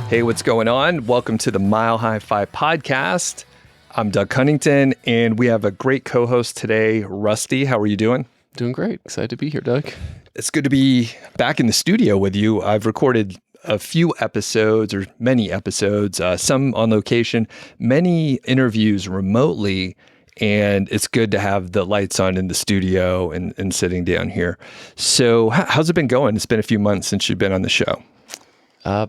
Hey, what's going on? Welcome to the Mile High 5 podcast. I'm Doug Cunnington, and we have a great co-host today, Rusty. How are you doing? Doing great. Excited to be here, Doug. It's good to be back in the studio with you. I've recorded a few episodes, or many episodes, some on location, many interviews remotely, and it's good to have the lights on in the studio and sitting down here. So how's it been going? It's been a few months since you've been on the show.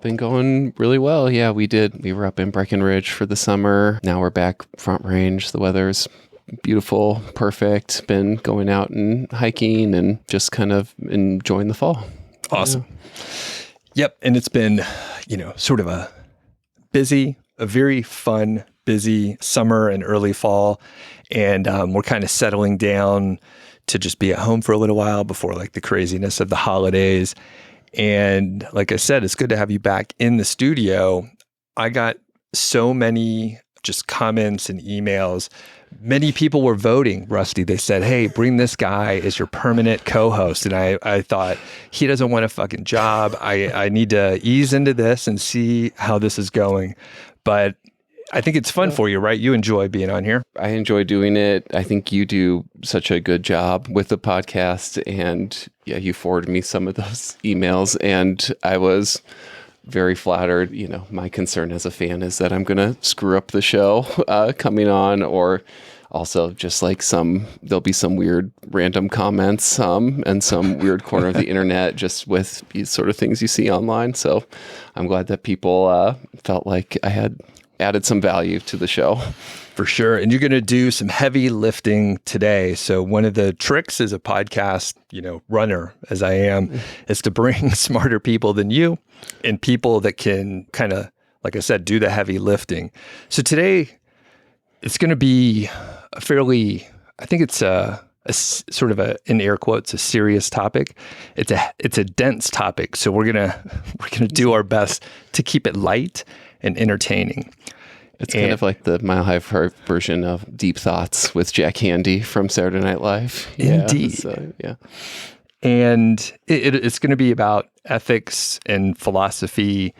Been going really well. Yeah, we were up in Breckenridge for the summer. Now we're back Front Range. The weather's beautiful, perfect. Been going out and hiking and just kind of enjoying the fall. Awesome. Yeah. Yep. And it's been, sort of a very fun, busy summer and early fall. And we're kind of settling down to just be at home for a little while before like the craziness of the holidays. And like I said, it's good to have you back in the studio. I got so many just comments and emails. Many people were voting, Rusty. They said, hey, bring this guy as your permanent co-host. And I thought, he doesn't want a fucking job. I need to ease into this and see how this is going. But I think it's fun for you, right? You enjoy being on here. I enjoy doing it. I think you do such a good job with the podcast. And yeah, you forwarded me some of those emails and I was very flattered. My concern as a fan is that I'm going to screw up the show coming on, or also just like there'll be some weird random comments and some weird corner of the internet just with these sort of things you see online. So I'm glad that people felt like I had added some value to the show. For sure. And you're going to do some heavy lifting today. So one of the tricks as a podcast, runner as I am, is to bring smarter people than you and people that can kind of, like I said, do the heavy lifting. So today it's going to be a fairly, I think it's a sort of in air quotes, a serious topic. It's a dense topic. So we're going to do our best to keep it light and entertaining. It's kind of like the Mile High version of Deep Thoughts with Jack Handy from Saturday Night Live. Indeed. Yeah. And it's going to be about ethics and philosophy.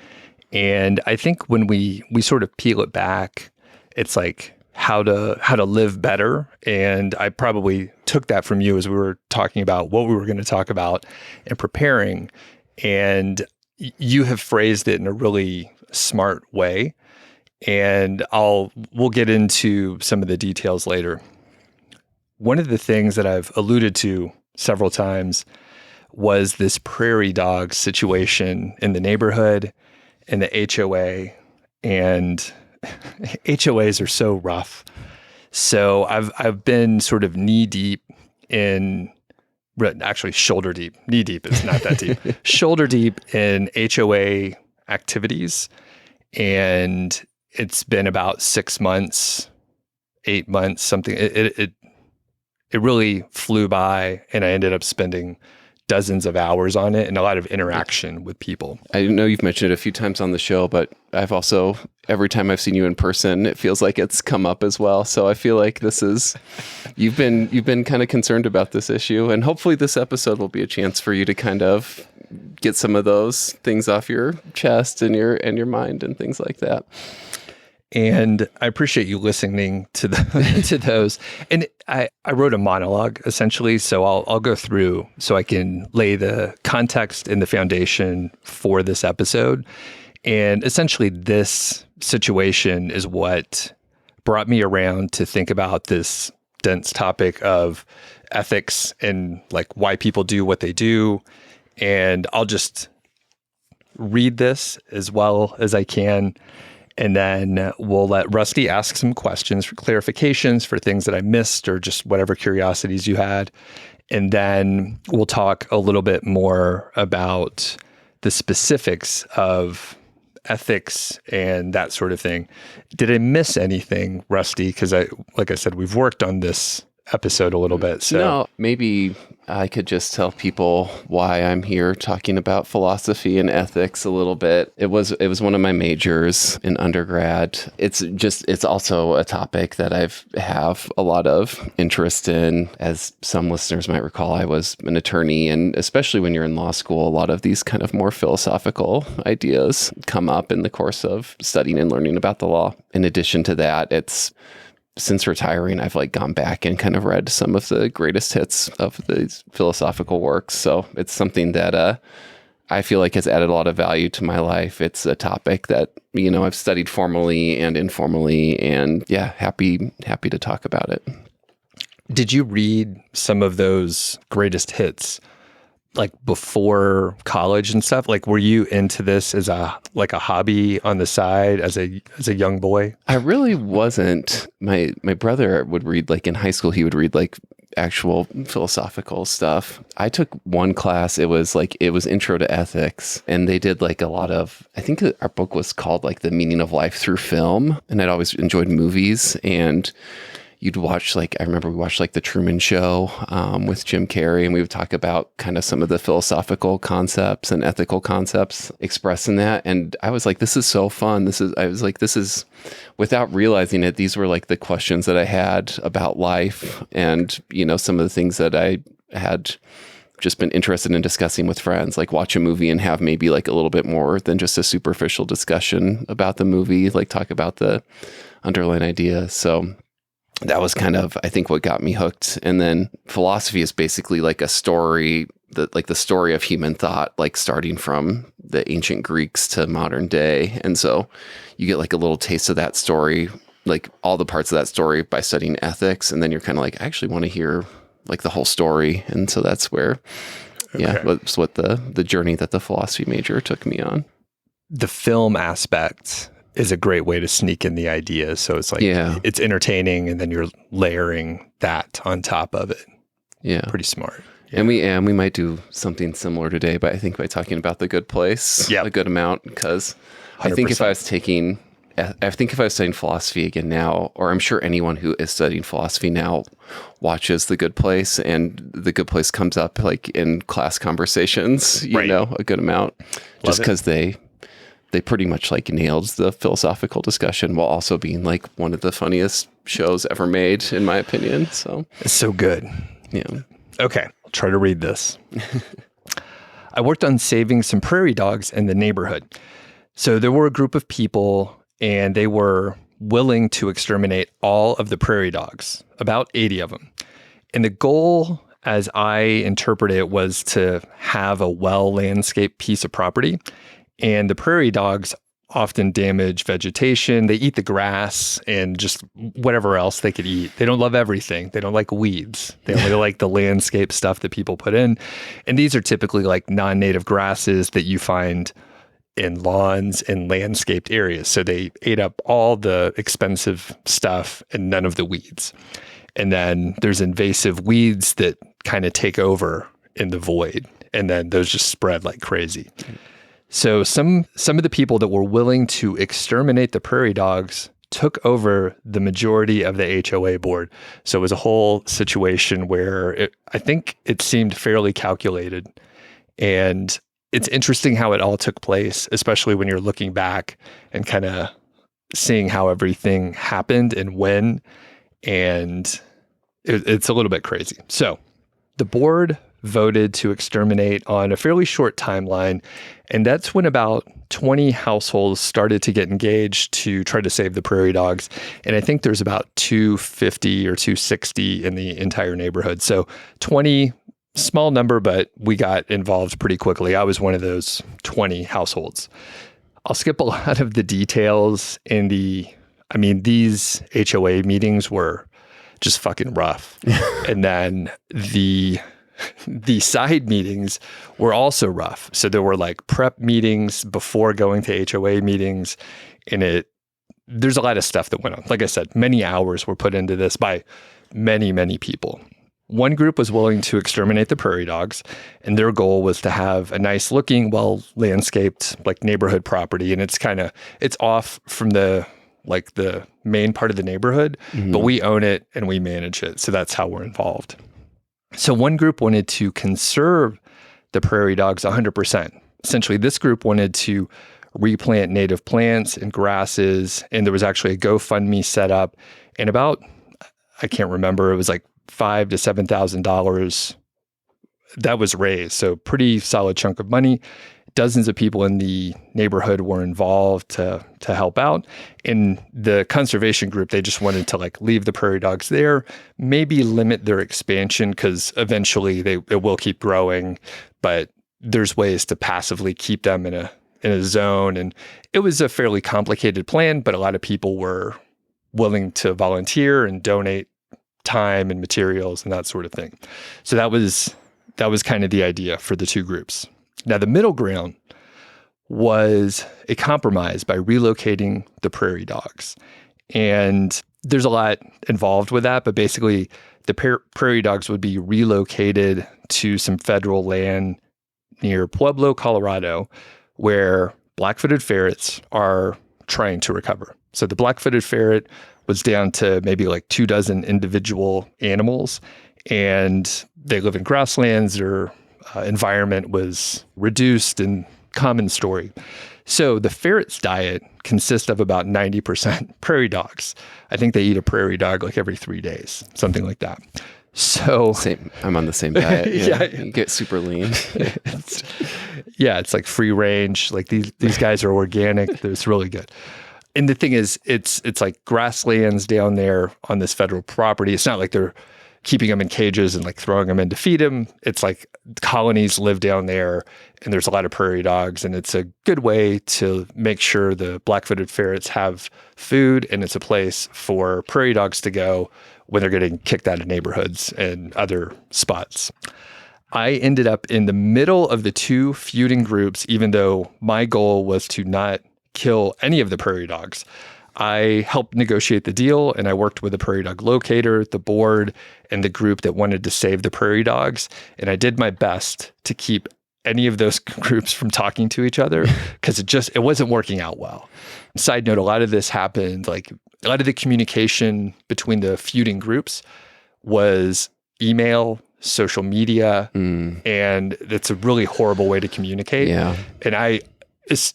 And I think when we sort of peel it back, it's like how to live better. And I probably took that from you as we were talking about what we were going to talk about and preparing. And you have phrased it in a really smart way. And we'll get into some of the details later. One of the things that I've alluded to several times was this prairie dog situation in the neighborhood and the HOA. And HOAs are so rough. So I've been sort of knee deep in, actually shoulder deep. Knee deep is not that deep. Shoulder deep in HOA activities. And it's been about 6 months, 8 months, something. It really flew by, and I ended up spending dozens of hours on it and a lot of interaction with people. I know you've mentioned it a few times on the show, but I've also, every time I've seen you in person, it feels like it's come up as well. So I feel like you've been kind of concerned about this issue, and hopefully this episode will be a chance for you to kind of get some of those things off your chest and your mind and things like that. And I appreciate you listening to to those. And I wrote a monologue essentially, so I'll go through so I can lay the context and the foundation for this episode. And essentially this situation is what brought me around to think about this dense topic of ethics and like why people do what they do. And I'll just read this as well as I can. And then we'll let Rusty ask some questions for clarifications for things that I missed or just whatever curiosities you had. And then we'll talk a little bit more about the specifics of ethics and that sort of thing. Did I miss anything, Rusty? Because like I said, we've worked on this episode a little bit. So no, maybe I could just tell people why I'm here talking about philosophy and ethics a little bit. It was one of my majors in undergrad. It's also a topic that have a lot of interest in. As some listeners might recall, I was an attorney, and especially when you're in law school, a lot of these kind of more philosophical ideas come up in the course of studying and learning about the law. In addition to that, since retiring, I've gone back and kind of read some of the greatest hits of these philosophical works. So it's something that I feel like has added a lot of value to my life. It's a topic that, I've studied formally and informally, and happy to talk about it. Did you read some of those greatest hits before college and stuff? Were you into this as a hobby on the side as a young boy? I really wasn't. My brother would read, in high school, he would read actual philosophical stuff. I took one class. It was Intro to Ethics, and they did a lot of, I think our book was called The Meaning of Life Through Film. And I'd always enjoyed movies, and you'd watch, I remember we watched The Truman Show with Jim Carrey, and we would talk about kind of some of the philosophical concepts and ethical concepts expressed in that. And I was this is so fun. This is, without realizing it, these were the questions that I had about life, and, some of the things that I had just been interested in discussing with friends, watch a movie and have maybe a little bit more than just a superficial discussion about the movie, talk about the underlying idea. So that was kind of, I think, what got me hooked. And then philosophy is basically a story, the story of human thought, starting from the ancient Greeks to modern day. And so you get a little taste of that story, all the parts of that story by studying ethics. And then you're kind of I actually want to hear the whole story. And so that's where, that's what the journey that the philosophy major took me on. The film aspect is a great way to sneak in the idea. So it's it's entertaining, and then you're layering that on top of it. Yeah. Pretty smart. Yeah. And we might do something similar today, but I think by talking about The Good Place a good amount, because 100%. I think if I was studying philosophy again now, or I'm sure anyone who is studying philosophy now watches The Good Place, and The Good Place comes up in class conversations, a good amount, just because they pretty much nailed the philosophical discussion while also being one of the funniest shows ever made, in my opinion. So it's so good. Yeah. Okay. I'll try to read this. I worked on saving some prairie dogs in the neighborhood. So there were a group of people, and they were willing to exterminate all of the prairie dogs, about 80 of them. And the goal, as I interpret it, was to have a well-landscaped piece of property. And the prairie dogs often damage vegetation. They eat the grass and just whatever else they could eat. They don't love everything. They don't like weeds. They only like the landscape stuff that people put in. And these are typically non-native grasses that you find in lawns and landscaped areas. So they ate up all the expensive stuff and none of the weeds. And then there's invasive weeds that kind of take over in the void. And then those just spread like crazy. So some of the people that were willing to exterminate the prairie dogs took over the majority of the HOA board. So it was a whole situation where I think it seemed fairly calculated. And it's interesting how it all took place, especially when you're looking back and kind of seeing how everything happened and when. And it's a little bit crazy. So the board voted to exterminate on a fairly short timeline. And that's when about 20 households started to get engaged to try to save the prairie dogs. And I think there's about 250 or 260 in the entire neighborhood. So 20, small number, but we got involved pretty quickly. I was one of those 20 households. I'll skip a lot of the details these HOA meetings were just fucking rough. And then the side meetings were also rough. So there were prep meetings before going to HOA meetings, and there's a lot of stuff that went on. Like I said, many hours were put into this by many, many people. One group was willing to exterminate the prairie dogs, and their goal was to have a nice looking, well landscaped neighborhood property. And it's off from the like the main part of the neighborhood, but we own it and we manage it. So that's how we're involved. So one group wanted to conserve the prairie dogs 100%. Essentially, this group wanted to replant native plants and grasses, and there was actually a GoFundMe set up, and about, I can't remember, it was like $5,000 to $7,000 that was raised. So pretty solid chunk of money. Dozens of people in the neighborhood were involved to help out. In the conservation group, they just wanted to like leave the prairie dogs there, maybe limit their expansion because eventually it will keep growing, but there's ways to passively keep them in a zone. And it was a fairly complicated plan, but a lot of people were willing to volunteer and donate time and materials and that sort of thing. So that was kind of the idea for the two groups. Now, the middle ground was a compromise by relocating the prairie dogs. And there's a lot involved with that, but basically the prairie dogs would be relocated to some federal land near Pueblo, Colorado, where black-footed ferrets are trying to recover. So the black-footed ferret was down to maybe like 24 individual animals, and they live in grasslands. Their environment was reduced and common story. So the ferret's diet consists of about 90% prairie dogs. I think they eat a prairie dog like every 3 days, something like that. So same. I'm on the same diet. Yeah. You get super lean. It's like free range. Like these guys are organic. It's really good. And the thing is, it's like grasslands down there on this federal property. It's not like they're keeping them in cages and like throwing them in to feed them. It's like colonies live down there and there's a lot of prairie dogs, and it's a good way to make sure the black-footed ferrets have food, and it's a place for prairie dogs to go when they're getting kicked out of neighborhoods and other spots. I ended up in the middle of the two feuding groups, even though my goal was to not kill any of the prairie dogs. I helped negotiate the deal, and I worked with the prairie dog locator, the board, and the group that wanted to save the prairie dogs. And I did my best to keep any of those groups from talking to each other because it wasn't working out well. Side note, a lot of this happened, like a lot of the communication between the feuding groups was email, social media, and it's a really horrible way to communicate. Yeah. And as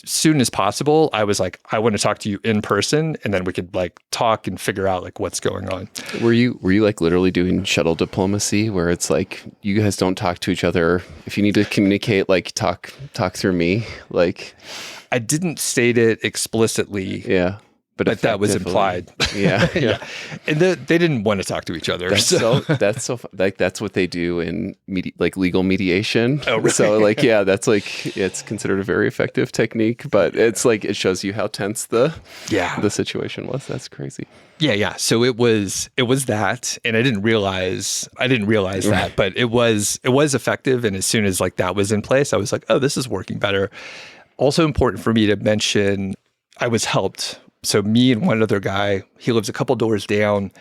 soon as possible, I was like, I want to talk to you in person, and then we could like talk and figure out like what's going on. Were you like literally doing shuttle diplomacy where it's like you guys don't talk to each other? If you need to communicate, like talk through me. Like, I didn't state it explicitly. Yeah. But that was implied. Yeah. Yeah. And they didn't want to talk to each other. That's so like that's what they do in legal mediation. Oh, really? So like, yeah, that's like, it's considered a very effective technique, but it's like, it shows you how tense the situation was. That's crazy. Yeah. So it was that, and I didn't realize that, but it was effective. And as soon as like that was in place, I was like, oh, this is working better. Also important for me to mention, I was helped. So me and one other guy, he lives a couple doors down.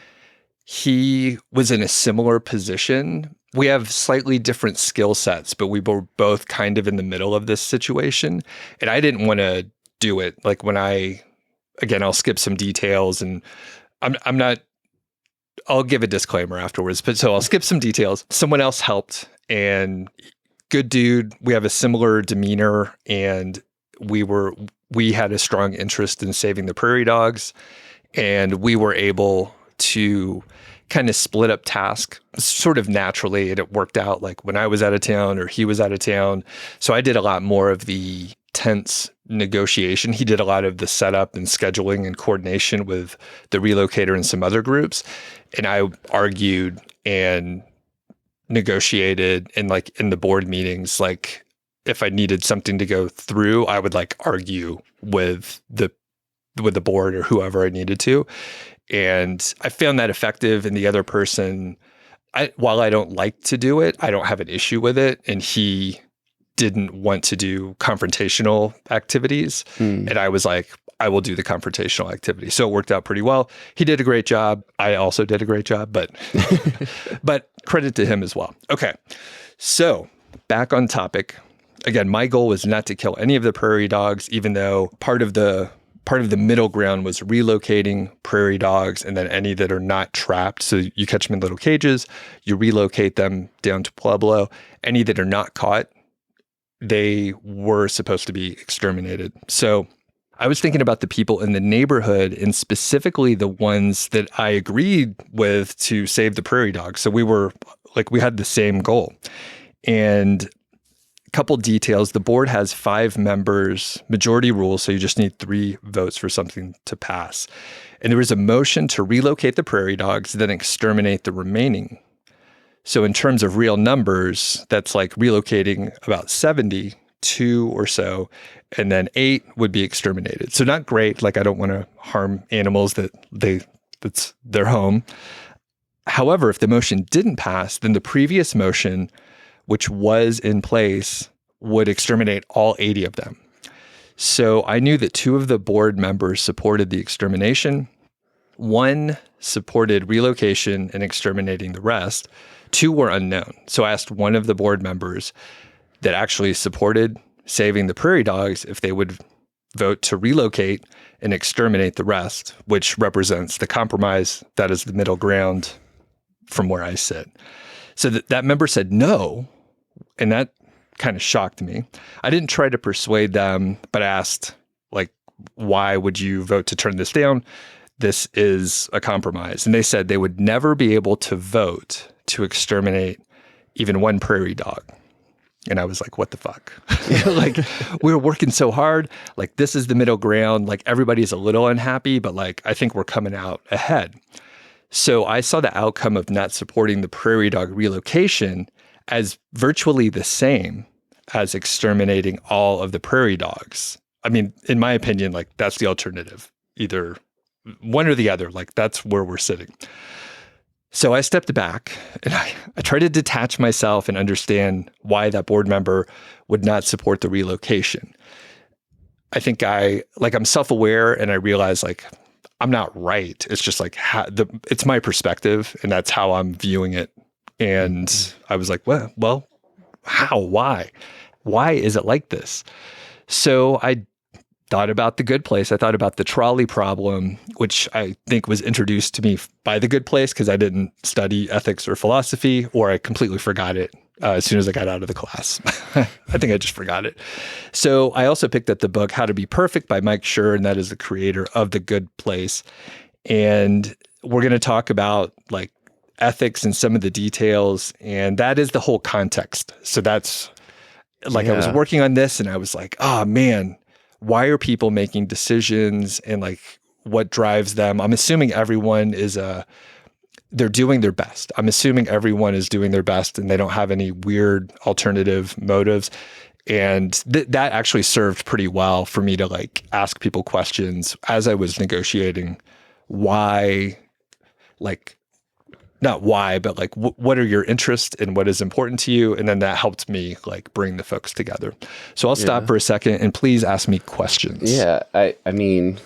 He was in a similar position. We have slightly different skill sets, but we were both kind of in the middle of this situation. And I didn't want to do it. Like I'll skip some details, and I'm not, I'll give a disclaimer afterwards, but so I'll skip some details. Someone else helped, and good dude. We have a similar demeanor, and we had a strong interest in saving the prairie dogs, and we were able to kind of split up tasks sort of naturally, and it worked out like when I was out of town or he was out of town. So I did a lot more of the tense negotiation. He did a lot of the setup and scheduling and coordination with the relocator and some other groups. And I argued and negotiated, and like in the board meetings, like if I needed something to go through, I would like argue with the board or whoever I needed to. And I found that effective. And the other person, while I don't like to do it, I don't have an issue with it. And he didn't want to do confrontational activities. And I was like, I will do the confrontational activity. So it worked out pretty well. He did a great job. I also did a great job, but credit to him as well. Okay. So back on topic. Again, my goal was not to kill any of the prairie dogs, even though part of the part of the middle ground was relocating prairie dogs, and then any that are not trapped. So you catch them in little cages, you relocate them down to Pueblo. Any that are not caught, they were supposed to be exterminated. So I was thinking about the people in the neighborhood, and specifically the ones that I agreed with to save the prairie dogs. So we had the same goal. And couple details. The board has 5 members, majority rule, so you just need 3 votes for something to pass. And there was a motion to relocate the prairie dogs, then exterminate the remaining. So in terms of real numbers, that's like relocating about 72 or so, and then 8 would be exterminated. So not great. Like, I don't want to harm animals that's their home. However, if the motion didn't pass, then the previous motion, which was in place, would exterminate all 80 of them. So I knew that 2 of the board members supported the extermination. 1 supported relocation and exterminating the rest. 2 were unknown. So I asked one of the board members that actually supported saving the prairie dogs if they would vote to relocate and exterminate the rest, which represents the compromise that is the middle ground from where I sit. So that member said no, and that kind of shocked me. I didn't try to persuade them, but I asked, like, why would you vote to turn this down? This is a compromise. And they said they would never be able to vote to exterminate even 1 prairie dog. And I was like, what the fuck? Like, we were working so hard. Like, this is the middle ground. Like, everybody's a little unhappy, but like, I think we're coming out ahead. So I saw the outcome of not supporting the prairie dog relocation as virtually the same as exterminating all of the prairie dogs. I mean, in my opinion, like, that's the alternative, either one or the other. Like, that's where we're sitting. So I stepped back and I tried to detach myself and understand why that board member would not support the relocation. I think I'm self-aware, and I realize, like, I'm not right. It's just like it's my perspective, and that's how I'm viewing it. And I was like, well, how? Why? Why is it like this? So I thought about The Good Place. I thought about the Trolley Problem, which I think was introduced to me by The Good Place because I didn't study ethics or philosophy, or I completely forgot it as soon as I got out of the class. I think I just forgot it. So I also picked up the book How to Be Perfect by Mike Schur, and that is the creator of The Good Place. And we're going to talk about, like, ethics and some of the details, and that is the whole context. So that's like, I was working on this and I was like, oh man, why are people making decisions, and like, what drives them? I'm assuming everyone is they're doing their best. I'm assuming everyone is doing their best and they don't have any weird alternative motives. And that actually served pretty well for me to, like, ask people questions as I was negotiating why, like, not why, but like, what are your interests and what is important to you? And then that helped me, like, bring the folks together. So I'll stop for a second and please ask me questions. Yeah. I mean,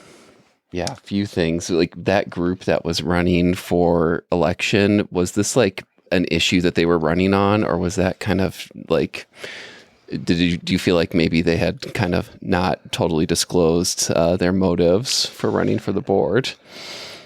a few things. Like, that group that was running for election, was this like an issue that they were running on, or was that kind of like, do you feel like maybe they had kind of not totally disclosed their motives for running for the board?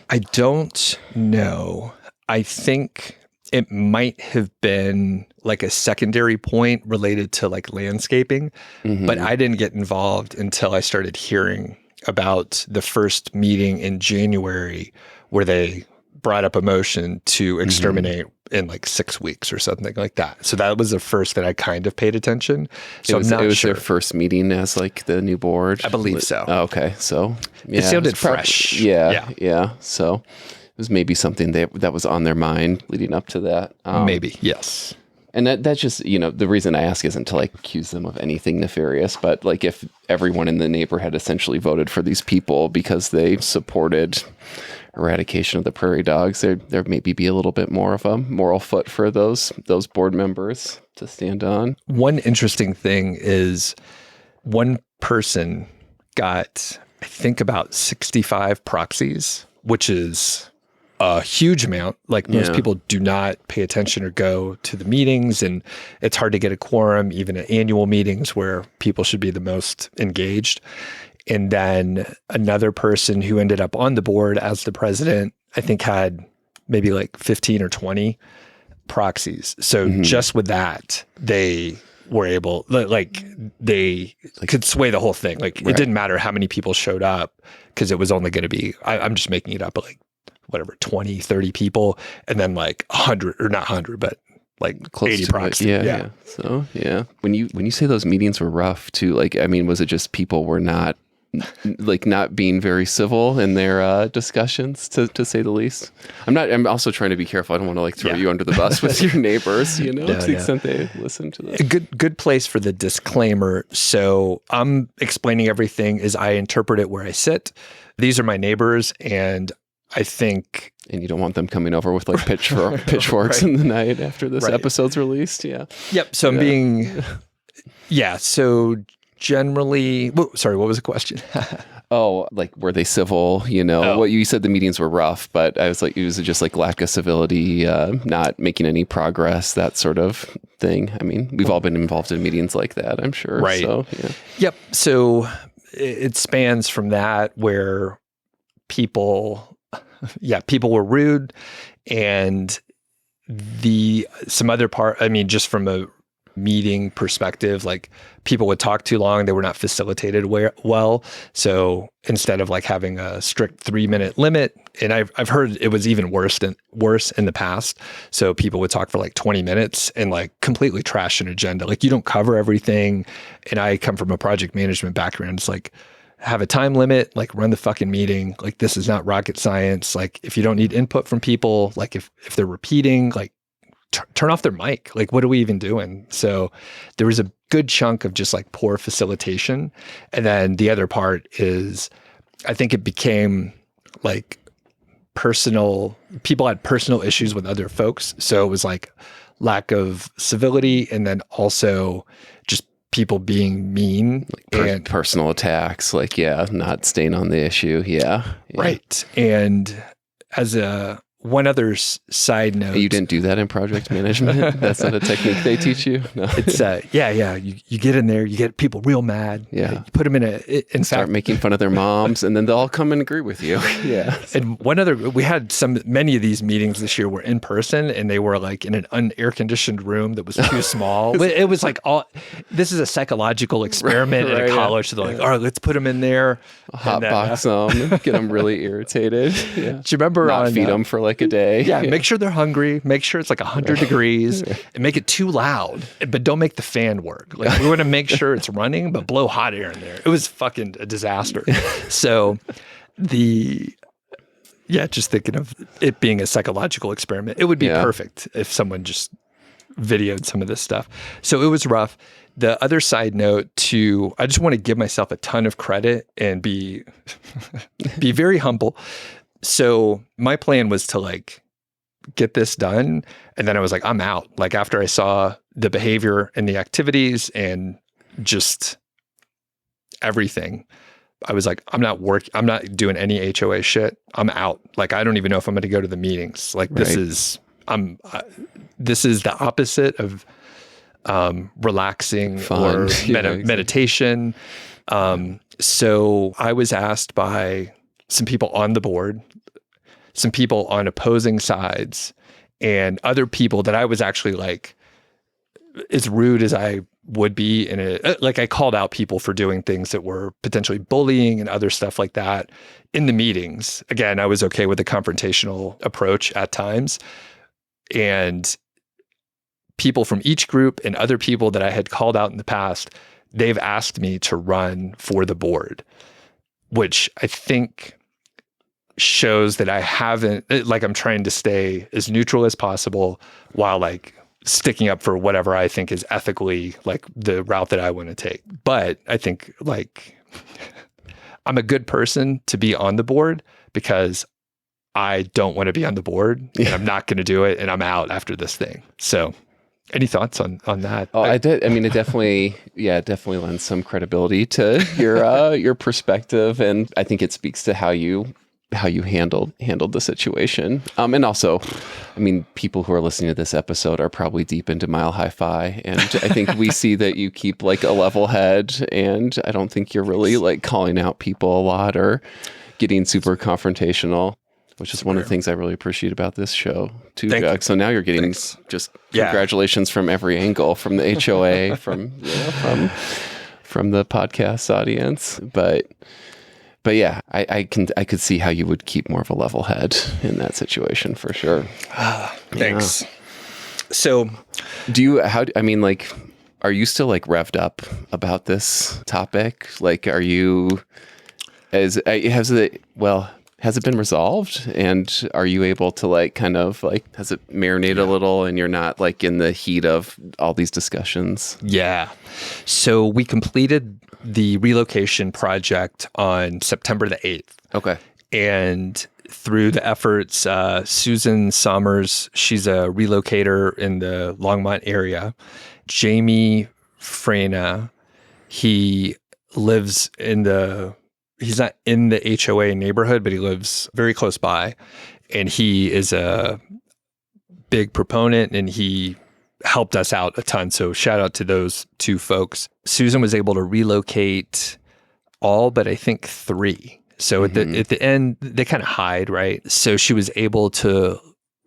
I don't know. I think it might have been like a secondary point related to, like, landscaping, but I didn't get involved until I started hearing about the first meeting in January where they brought up a motion to exterminate in like 6 weeks or something like that. So that was the first that I kind of paid attention. So I'm not sure. It was their first meeting as, like, the new board? I believe so. Oh, okay. So it sounded fresh. Yeah. So it was maybe something that was on their mind leading up to that. Maybe, yes. And that's just, the reason I ask isn't to, like, accuse them of anything nefarious, but, like, if everyone in the neighborhood essentially voted for these people because they supported eradication of the prairie dogs, there maybe be a little bit more of a moral foot for those board members to stand on. One interesting thing is one person got, I think, about 65 proxies, which is a huge amount. Like, most people do not pay attention or go to the meetings, and it's hard to get a quorum even at annual meetings where people should be the most engaged. And then another person who ended up on the board as the president, I think had maybe like 15 or 20 proxies. So just with that, they were able, like they could sway the whole thing. Like it didn't matter how many people showed up because it was only going to be, I'm just making it up, but like whatever, 20, 30 people, and then like 100, or not 100, but like close 80 proxies. Yeah. So when you say those meetings were rough too, like, I mean, was it just people were not being very civil in their discussions, to say the least? I'm also trying to be careful. I don't want to like throw you under the bus with your neighbors, to the extent they listen to this. A good place for the disclaimer. So I'm explaining everything as I interpret it where I sit. These are my neighbors, and I think... And you don't want them coming over with like pitchforks in the night after this episode's released. Yeah. Yep. So I'm being... Yeah. So generally... sorry, what was the question? Oh, like, were they civil? What you said, the meetings were rough, but I was like, it was just like lack of civility, not making any progress, that sort of thing. I mean, we've all been involved in meetings like that, I'm sure. Right. So, yeah. Yep. So it spans from that where people were rude, and some other part, I mean, just from a meeting perspective, like people would talk too long, they were not facilitated well. So instead of like having a strict 3-minute limit, and I've heard it was even worse in the past. So people would talk for like 20 minutes and like completely trash an agenda. Like you don't cover everything. And I come from a project management background. It's like, have a time limit, like run the fucking meeting. Like this is not rocket science. Like if you don't need input from people, like if they're repeating, like turn off their mic. Like what are we even doing? So there was a good chunk of just like poor facilitation. And then the other part is, I think it became like people had personal issues with other folks. So it was like lack of civility, and then also just people being mean, and personal attacks, like, not staying on the issue. Yeah. Right. And as one other side note, you didn't do that in project management. That's not a technique they teach you. No. It's you get in there, you get people real mad. Yeah. You put them in start making fun of their moms, and then they'll all come and agree with you. Yeah. And we had many of these meetings this year were in person, and they were like in an unair conditioned room that was too small. It was like this is a psychological experiment at a college. So they're like, all right, let's put them in there. Hot box them, get them really irritated. Yeah. Do you remember not feed them for like a day? Yeah, make sure they're hungry. Make sure it's like 100 degrees, and make it too loud, but don't make the fan work. Like we want to make sure it's running, but blow hot air in there. It was fucking a disaster. So just thinking of it being a psychological experiment, it would be perfect if someone just videoed some of this stuff. So it was rough. The other side note I just want to give myself a ton of credit and be very humble. So my plan was to like get this done. And then I was like, I'm out. Like after I saw the behavior and the activities and just everything, I was like, I'm not doing any HOA shit. I'm out. Like, I don't even know if I'm going to go to the meetings. Like this is the opposite of relaxing or meditation. So I was asked by some people on the board, some people on opposing sides, and other people that I was actually like, as rude as I would be like I called out people for doing things that were potentially bullying and other stuff like that in the meetings. Again, I was okay with the confrontational approach at times. And people from each group and other people that I had called out in the past, they've asked me to run for the board, which I think shows that I haven't, like I'm trying to stay as neutral as possible while like sticking up for whatever I think is ethically like the route that I want to take. But I think like I'm a good person to be on the board because I don't want to be on the board and I'm not going to do it. And I'm out after this thing. So any thoughts on that? Oh, I did. I mean, it definitely lends some credibility to your perspective. And I think it speaks to how you you handled the situation. And also, I mean, people who are listening to this episode are probably deep into Mile High Fi, and I think we see that you keep like a level head, and I don't think you're really like calling out people a lot or getting super confrontational, which is one of the things I really appreciate about this show too, Jack. So now you're getting just congratulations from every angle, from the HOA, from the podcast audience, but yeah, I could see how you would keep more of a level head in that situation for sure. Thanks. Yeah. So are you still like revved up about this topic? Like, has it been resolved? And are you able to like kind of like, has it marinated a little and you're not like in the heat of all these discussions? Yeah. So we completed the relocation project on September the 8th. Okay. And through the efforts, Susan Sommers, she's a relocator in the Longmont area. Jamie Freyna, he lives he's not in the HOA neighborhood, but he lives very close by. And he is a big proponent, and he helped us out a ton. So shout out to those two folks. Susan was able to relocate all but I think 3. So at the end, they kind of hide, right? So she was able to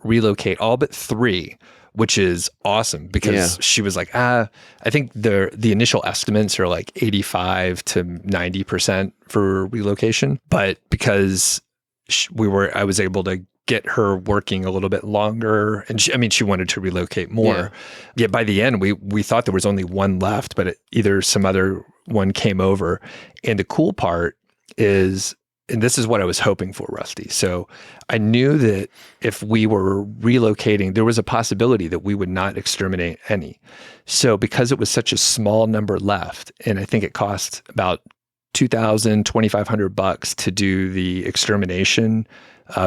relocate all but 3, which is awesome because she was like, I think the initial estimates are like 85 to 90% for relocation. But because I was able to get her working a little bit longer, and she wanted to relocate more. Yeah, by the end, we thought there was only 1 left, but either some other one came over. And the cool part is, and this is what I was hoping for, Rusty. So I knew that if we were relocating, there was a possibility that we would not exterminate any. So because it was such a small number left, and I think it cost about $2,000, $2,500 to do the extermination,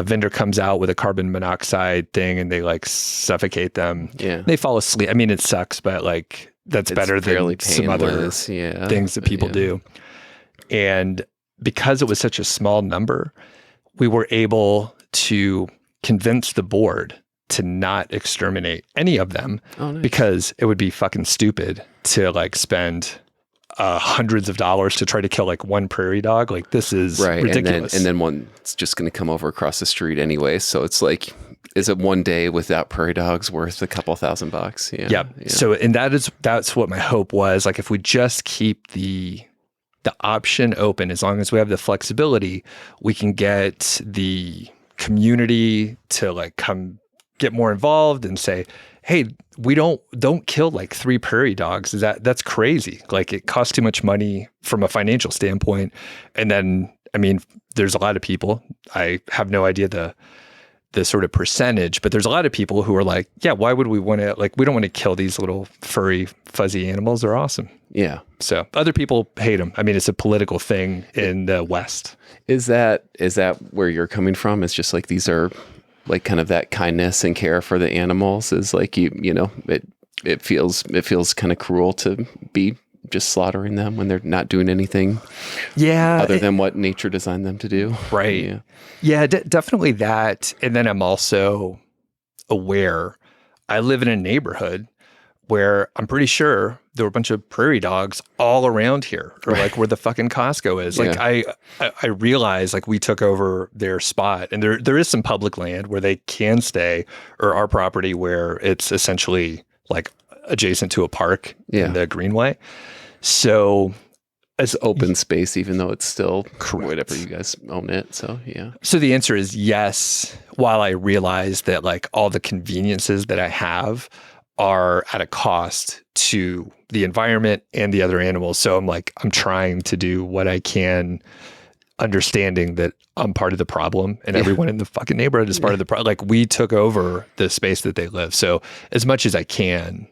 vendor comes out with a carbon monoxide thing and they like suffocate them. Yeah. They fall asleep. I mean, it sucks, but like it's better than some other things that people do. And because it was such a small number, we were able to convince the board to not exterminate any of them because it would be fucking stupid to like spend hundreds of dollars to try to kill like 1 prairie dog. Like, this is ridiculous. And then one's just going to come over across the street anyway. So it's like, is it one day without prairie dogs worth a couple $1,000? Yeah. Yep. Yeah. So, and that's what my hope was. Like, if we just keep the option open, as long as we have the flexibility, we can get the community to like come get more involved and say, hey, we don't kill like 3 prairie dogs. That's crazy. Like, it costs too much money from a financial standpoint. And then, I mean, there's a lot of people, I have no idea the sort of percentage, but there's a lot of people who are like, yeah, why would we want to, like, we don't want to kill these little furry, fuzzy animals. They're awesome. Yeah. So other people hate them. I mean, it's a political thing in the West. Is that where you're coming from? It's just like, these are like kind of that kindness and care for the animals is like, you know, it feels kind of cruel to be just slaughtering them when they're not doing anything other than what nature designed them to do. Right. Yeah, definitely that. And then I'm also aware, I live in a neighborhood where I'm pretty sure there were a bunch of prairie dogs all around here, or like where the fucking Costco is. Like, I realize, like, we took over their spot, and there is some public land where they can stay, or our property where it's essentially like adjacent to a park in the Greenway. So as open space, even though it's still whatever you guys own it. So, yeah. So the answer is yes, while I realize that like all the conveniences that I have are at a cost to the environment and the other animals. So I'm trying to do what I can, understanding that I'm part of the problem and everyone in the fucking neighborhood is part of the problem. Like, we took over the space that they live. So as much as I can,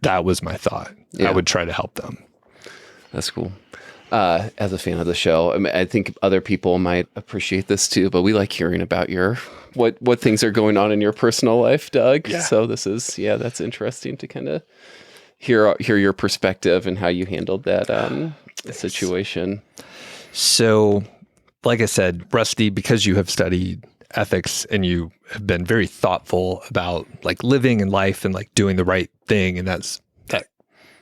that was my thought. I would try to help them. That's cool. As a fan of the show, I think other people might appreciate this too, but we like hearing about what things are going on in your personal life, Doug. Yeah. So this is, that's interesting to kind of hear your perspective and how you handled that situation. So like I said, Rusty, because you have studied ethics and you have been very thoughtful about like living and life and like doing the right thing, and that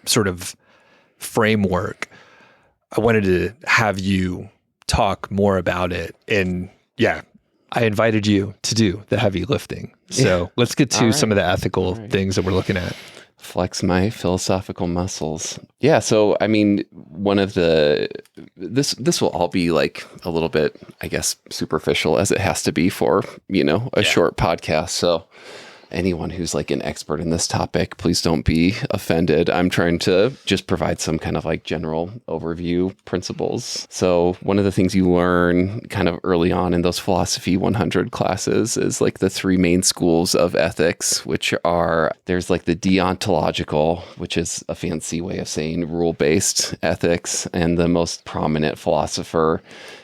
sort of framework, I wanted to have you talk more about it. And yeah, I invited you to do the heavy lifting. So let's get to some of the ethical things that we're looking at. Flex my philosophical muscles. Yeah. So, I mean, one of this will all be like a little bit, I guess, superficial, as it has to be for, a short podcast. So anyone who's like an expert in this topic, please don't be offended. I'm trying to just provide some kind of like general overview principles. So one of the things you learn kind of early on in those Philosophy 100 classes is like the three main schools of ethics, which are, there's like the deontological, which is a fancy way of saying rule-based ethics. And the most prominent philosopher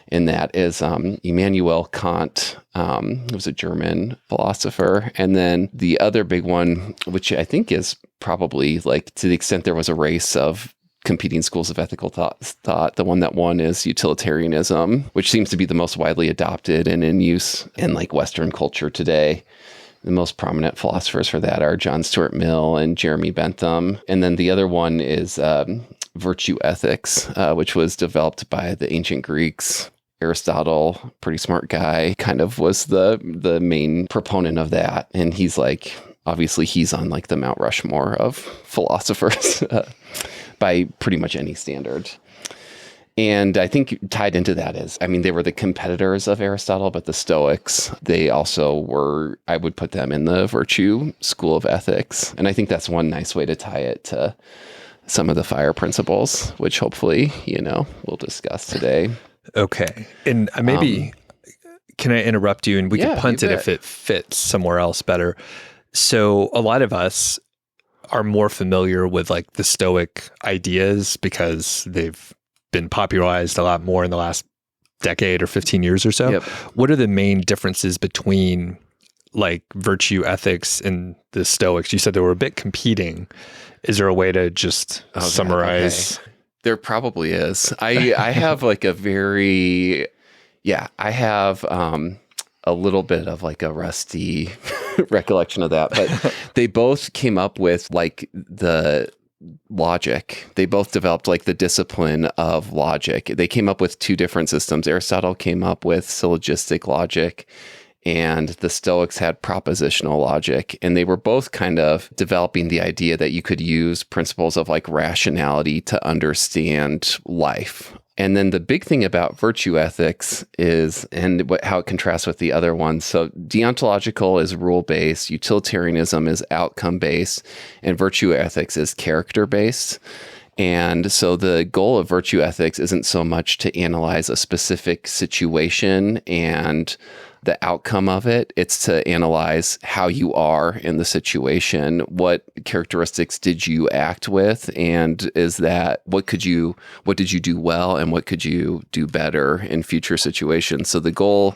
in that is Immanuel Kant, who was a German philosopher. And then the other big one, which I think is probably like, to the extent there was a race of competing schools of ethical thought, the one that won is utilitarianism, which seems to be the most widely adopted and in use in like Western culture today. The most prominent philosophers for that are John Stuart Mill and Jeremy Bentham. And then the other one is virtue ethics, which was developed by the ancient Greeks. Aristotle, pretty smart guy, kind of was the main proponent of that. And he's like, obviously he's on like the Mount Rushmore of philosophers by pretty much any standard. And I think tied into that is, I mean, they were the competitors of Aristotle, but the Stoics, they also were, I would put them in the virtue school of ethics. And I think that's one nice way to tie it to some of the fire principles, which hopefully, we'll discuss today. Okay. And maybe, can I interrupt you and we can punt it if it fits somewhere else better? So a lot of us are more familiar with like the Stoic ideas because they've been popularized a lot more in the last decade or 15 years or so. Yep. What are the main differences between like virtue ethics and the Stoics? You said they were a bit competing. Is there a way to just summarize? Okay. There probably is. I have like I have a little bit of like a rusty recollection of that, but they both came up with like the logic. They both developed like the discipline of logic. They came up with two different systems. Aristotle came up with syllogistic logic, and the Stoics had propositional logic. And they were both kind of developing the idea that you could use principles of like rationality to understand life. And then the big thing about virtue ethics is, and how it contrasts with the other ones. So deontological is rule-based, utilitarianism is outcome-based, and virtue ethics is character-based. And so the goal of virtue ethics isn't so much to analyze a specific situation and the outcome of it. It's to analyze how you are in the situation. What characteristics did you act with? And what did you do well? And what could you do better in future situations? So the goal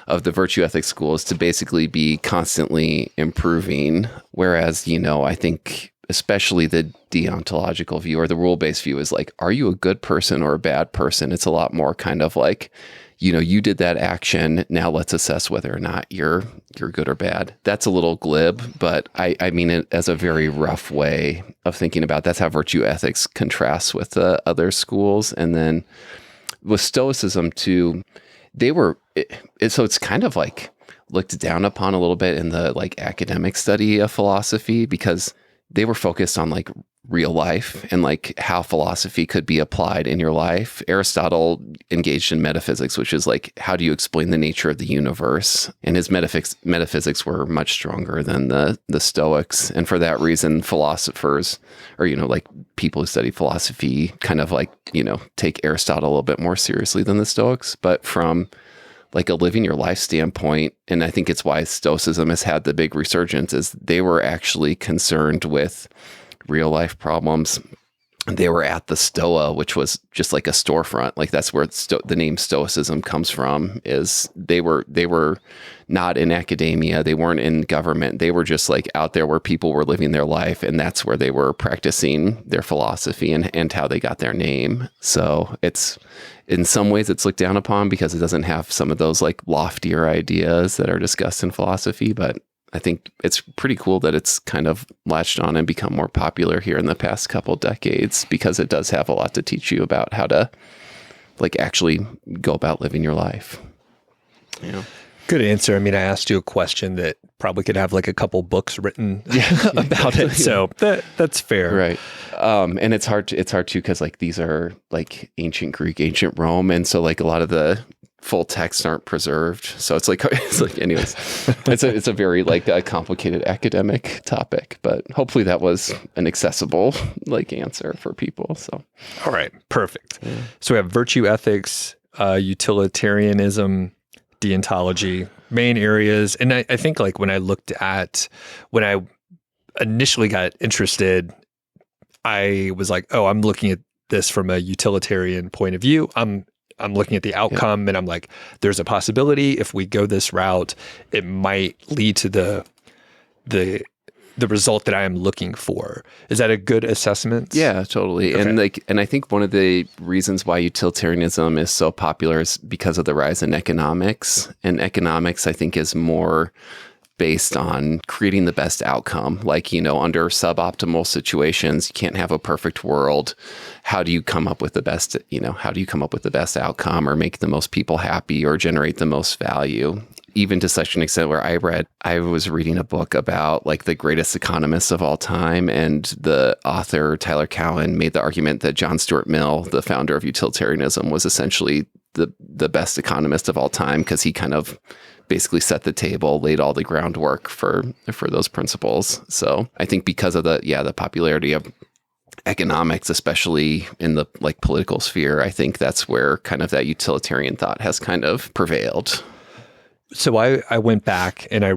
of the virtue ethics school is to basically be constantly improving. Whereas, I think especially the deontological view or the rule-based view is like, are you a good person or a bad person? It's a lot more kind of like, you did that action. Now let's assess whether or not you're good or bad. That's a little glib, but I mean it as a very rough way of thinking about. That's how virtue ethics contrasts with the other schools. And then with Stoicism too, so it's kind of like looked down upon a little bit in the like academic study of philosophy, because they were focused on like real life and like how philosophy could be applied in your life. Aristotle engaged in metaphysics, which is like, how do you explain the nature of the universe? And his metaphysics were much stronger than the Stoics. And for that reason, philosophers, or, like people who study philosophy kind of like, take Aristotle a little bit more seriously than the Stoics. But from like a living your life standpoint, and I think it's why Stoicism has had the big resurgence, is they were actually concerned with real life problems. they were at the Stoa, which was just like a storefront. Like that's where the name Stoicism comes from. Is they were not in academia, they weren't in government, they were just like out there where people were living their life, and that's where they were practicing their philosophy and how they got their name. So it's, in some ways it's looked down upon because it doesn't have some of those like loftier ideas that are discussed in philosophy, but I think it's pretty cool that it's kind of latched on and become more popular here in the past couple decades, because it does have a lot to teach you about how to like actually go about living your life. Yeah. Good answer. I mean, I asked you a question that probably could have like a couple books written about it. So that's fair. Right. And it's hard too, because like these are like ancient Greek, ancient Rome. And so like a lot of the full texts aren't preserved. So it's like anyways, it's a very like a complicated academic topic, but hopefully that was an accessible like answer for people. So, all right, perfect. Yeah. So we have virtue ethics, utilitarianism, deontology, main areas. And I think like when I initially got interested, I was like, oh, I'm looking at this from a utilitarian point of view. I'm looking at the outcome, and I'm like, there's a possibility if we go this route, it might lead to the result that I am looking for. Is that a good assessment? Yeah, totally. Okay. And I think one of the reasons why utilitarianism is so popular is because of the rise in economics. And economics, I think, is more based on creating the best outcome. Like, under suboptimal situations, you can't have a perfect world. How do you come up with the best, outcome, or make the most people happy, or generate the most value? Even to such an extent where I was reading a book about like the greatest economists of all time, and the author Tyler Cowen made the argument that John Stuart Mill, the founder of utilitarianism, was essentially the best economist of all time, because he kind of basically set the table, laid all the groundwork for those principles. So I think because of the popularity of economics, especially in the like political sphere, I think that's where kind of that utilitarian thought has kind of prevailed. So I went back and I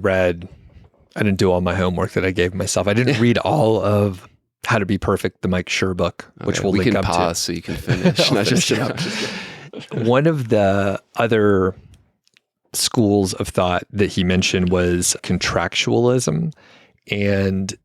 didn't do all my homework that I gave myself. I didn't read all of How to Be Perfect, the Mike Schur book, which we'll link up to. We can pause so you can finish. Not just one of the other schools of thought that he mentioned was contractualism. And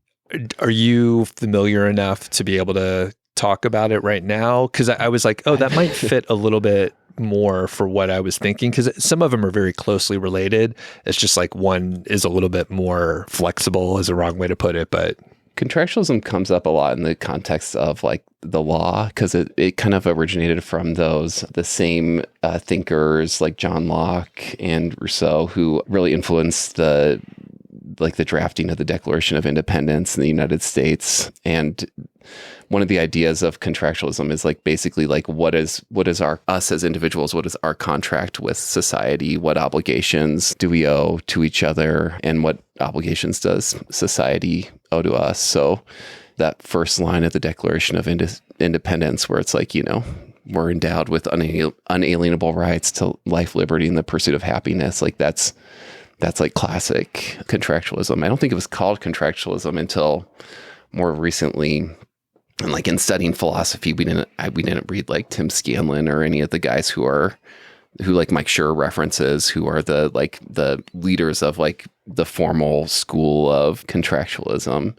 are you familiar enough to be able to talk about it right now? Because I was like, oh, that might fit a little bit more for what I was thinking, because some of them are very closely related. It's just like one is a little bit more flexible is a wrong way to put it, but contractualism comes up a lot in the context of like the law, because it kind of originated from the same thinkers like John Locke and Rousseau, who really influenced the drafting of the Declaration of Independence in the United States. And one of the ideas of contractualism is like basically like what is us as individuals, what is our contract with society, what obligations do we owe to each other, and what obligations does society owe to us. So that first line of the Declaration of Independence, where it's like, we're endowed with unalienable rights to life, liberty, and the pursuit of happiness. Like that's like classic contractualism. I don't think it was called contractualism until more recently. And like in studying philosophy, we didn't read like Tim Scanlon or any of the guys who like Mike Schur references, who are the leaders of like the formal school of contractualism.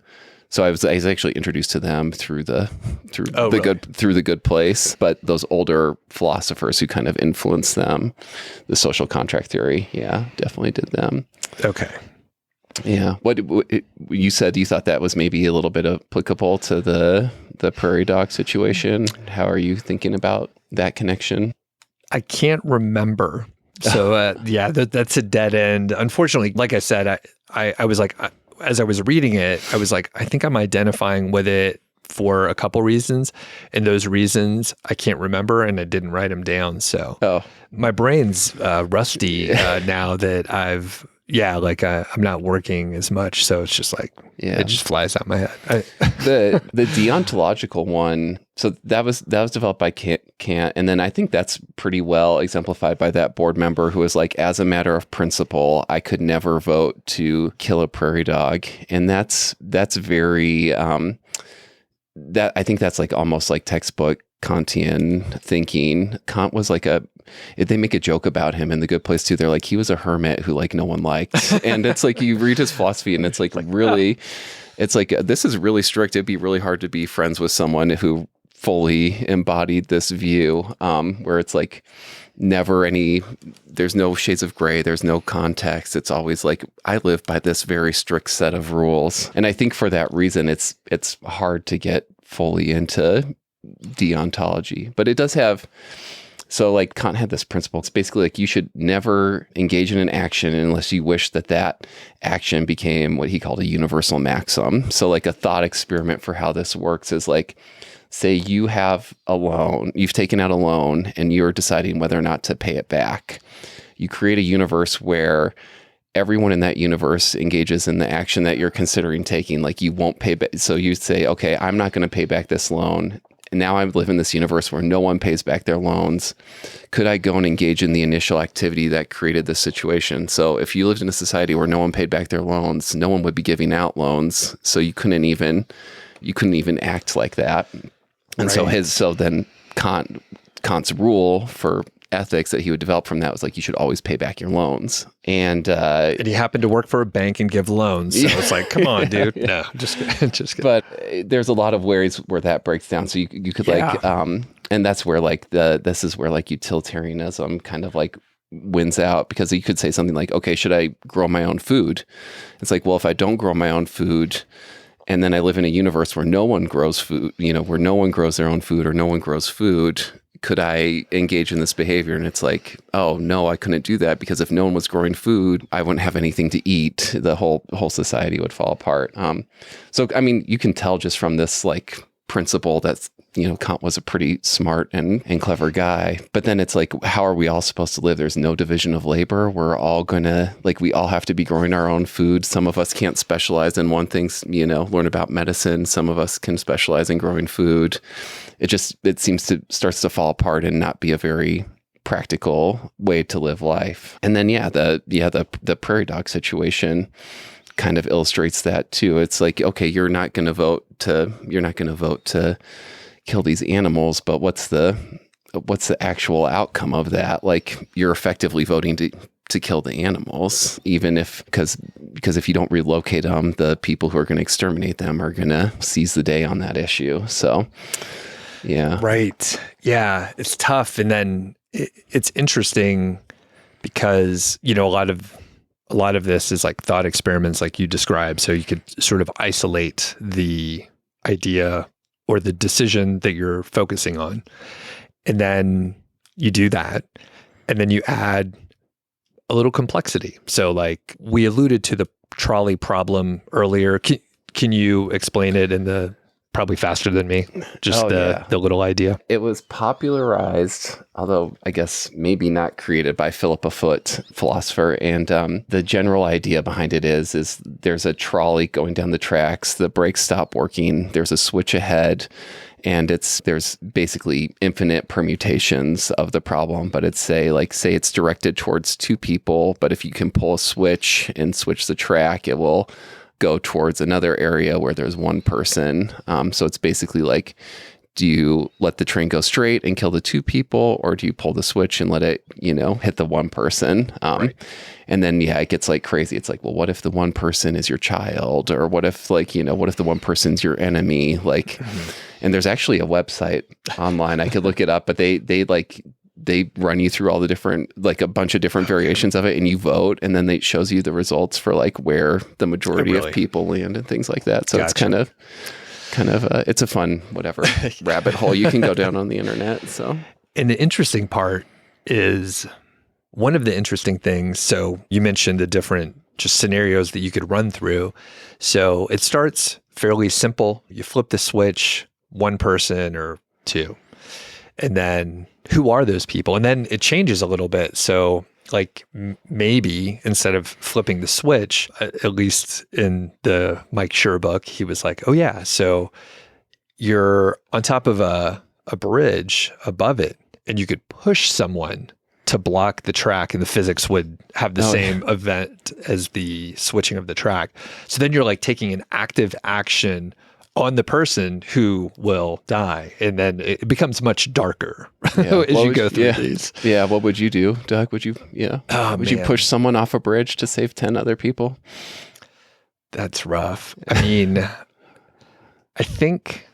So I was actually introduced to them through the Good Place, but those older philosophers who kind of influenced them, the social contract theory, definitely did them. Okay. Yeah. What you said, you thought that was maybe a little bit applicable to the prairie dog situation. How are you thinking about that connection? I can't remember. So that's a dead end. Unfortunately, like I said, I was like, as I was reading it, I was like, I think I'm identifying with it for a couple reasons. And those reasons I can't remember, and I didn't write them down. So my brain's rusty now that I'm not working as much. So it's just like, it just flies out my head. The deontological one, so that was developed by Kant. And then I think that's pretty well exemplified by that board member who was like, as a matter of principle, I could never vote to kill a prairie dog. And that's very, that I think that's like almost like textbook Kantian thinking. Kant was like they make a joke about him in The Good Place too. They're like, he was a hermit who like no one liked. And it's like, you read his philosophy and it's like really, it's like, this is really strict. It'd be really hard to be friends with someone who fully embodied this view, where it's like there's no shades of gray, there's no context. It's always like, I live by this very strict set of rules. And I think for that reason, it's hard to get fully into deontology. But it does have, so like Kant had this principle. It's basically like, you should never engage in an action unless you wish that action became what he called a universal maxim. So like a thought experiment for how this works is like, say you have a loan, you've taken out a loan and you're deciding whether or not to pay it back. You create a universe where everyone in that universe engages in the action that you're considering taking. Like you won't pay back. So you say, okay, I'm not going to pay back this loan. And now I live in this universe where no one pays back their loans. Could I go and engage in the initial activity that created this situation? So if you lived in a society where no one paid back their loans, no one would be giving out loans. So you couldn't even act like that. And right. So then Kant's rule for ethics that he would develop from that was like, you should always pay back your loans. And he happened to work for a bank and give loans. So it's like, come on, dude. No, just kidding. But there's a lot of ways where that breaks down. So you could like, and that's where like this is where like utilitarianism kind of like wins out, because you could say something like, okay, should I grow my own food? It's like, well, if I don't grow my own food, and then I live in a universe where no one grows food, where no one grows their own food or no one grows food, could I engage in this behavior? And it's like, oh no, I couldn't do that, because if no one was growing food, I wouldn't have anything to eat. The whole society would fall apart. So, I mean, you can tell just from this like principle that, Kant was a pretty smart and clever guy. But then it's like, how are we all supposed to live? There's no division of labor. We're all gonna, like, we all have to be growing our own food. Some of us can't specialize in one thing, learn about medicine. Some of us can specialize in growing food. It seems to starts to fall apart and not be a very practical way to live life. And then, the prairie dog situation kind of illustrates that too. It's like, okay, you're not going to vote to kill these animals, but what's the actual outcome of that? Like, you're effectively voting to kill the animals, even because if you don't relocate them, the people who are going to exterminate them are going to seize the day on that issue. So, yeah. Right. Yeah, it's tough. And then it's interesting because, a lot of this is like thought experiments like you described. So you could sort of isolate the idea or the decision that you're focusing on. And then you do that. And then you add a little complexity. So like we alluded to the trolley problem earlier. Can you explain it in the probably faster than me? Just the little idea. It was popularized, although I guess maybe not created, by Philip Foot, philosopher. And the general idea behind it is there's a trolley going down the tracks, the brakes stop working, there's a switch ahead, and there's basically infinite permutations of the problem. But it's say it's directed towards two people, but if you can pull a switch and switch the track, it will go towards another area where there's one person. So it's basically like, do you let the train go straight and kill the two people, or do you pull the switch and let it, hit the one person? Right. And then, it gets like crazy. It's like, well, what if the one person is your child? Or what if what if the one person's your enemy? Like, and there's actually a website online, I could look it up, but they run you through all the different, like a bunch of different variations of it, and you vote, and then it shows you the results for like where the majority of people land and things like that. So It's kind of it's a fun, rabbit hole you can go down on the internet. So, and the interesting part is one of the interesting things. So you mentioned the different just scenarios that you could run through. So it starts fairly simple. You flip the switch, one person or two, and then who are those people? And then it changes a little bit. So like maybe instead of flipping the switch, at least in the Mike Schur book, he was like, oh yeah, so you're on top of a bridge above it, and you could push someone to block the track, and the physics would have the same event as the switching of the track. So then you're like taking an active action on the person who will die. And then it becomes much darker Yeah. as you go through these. Yeah. What would you do, Doug? Would you you push someone off a bridge to save 10 other people? That's rough. I mean, I think,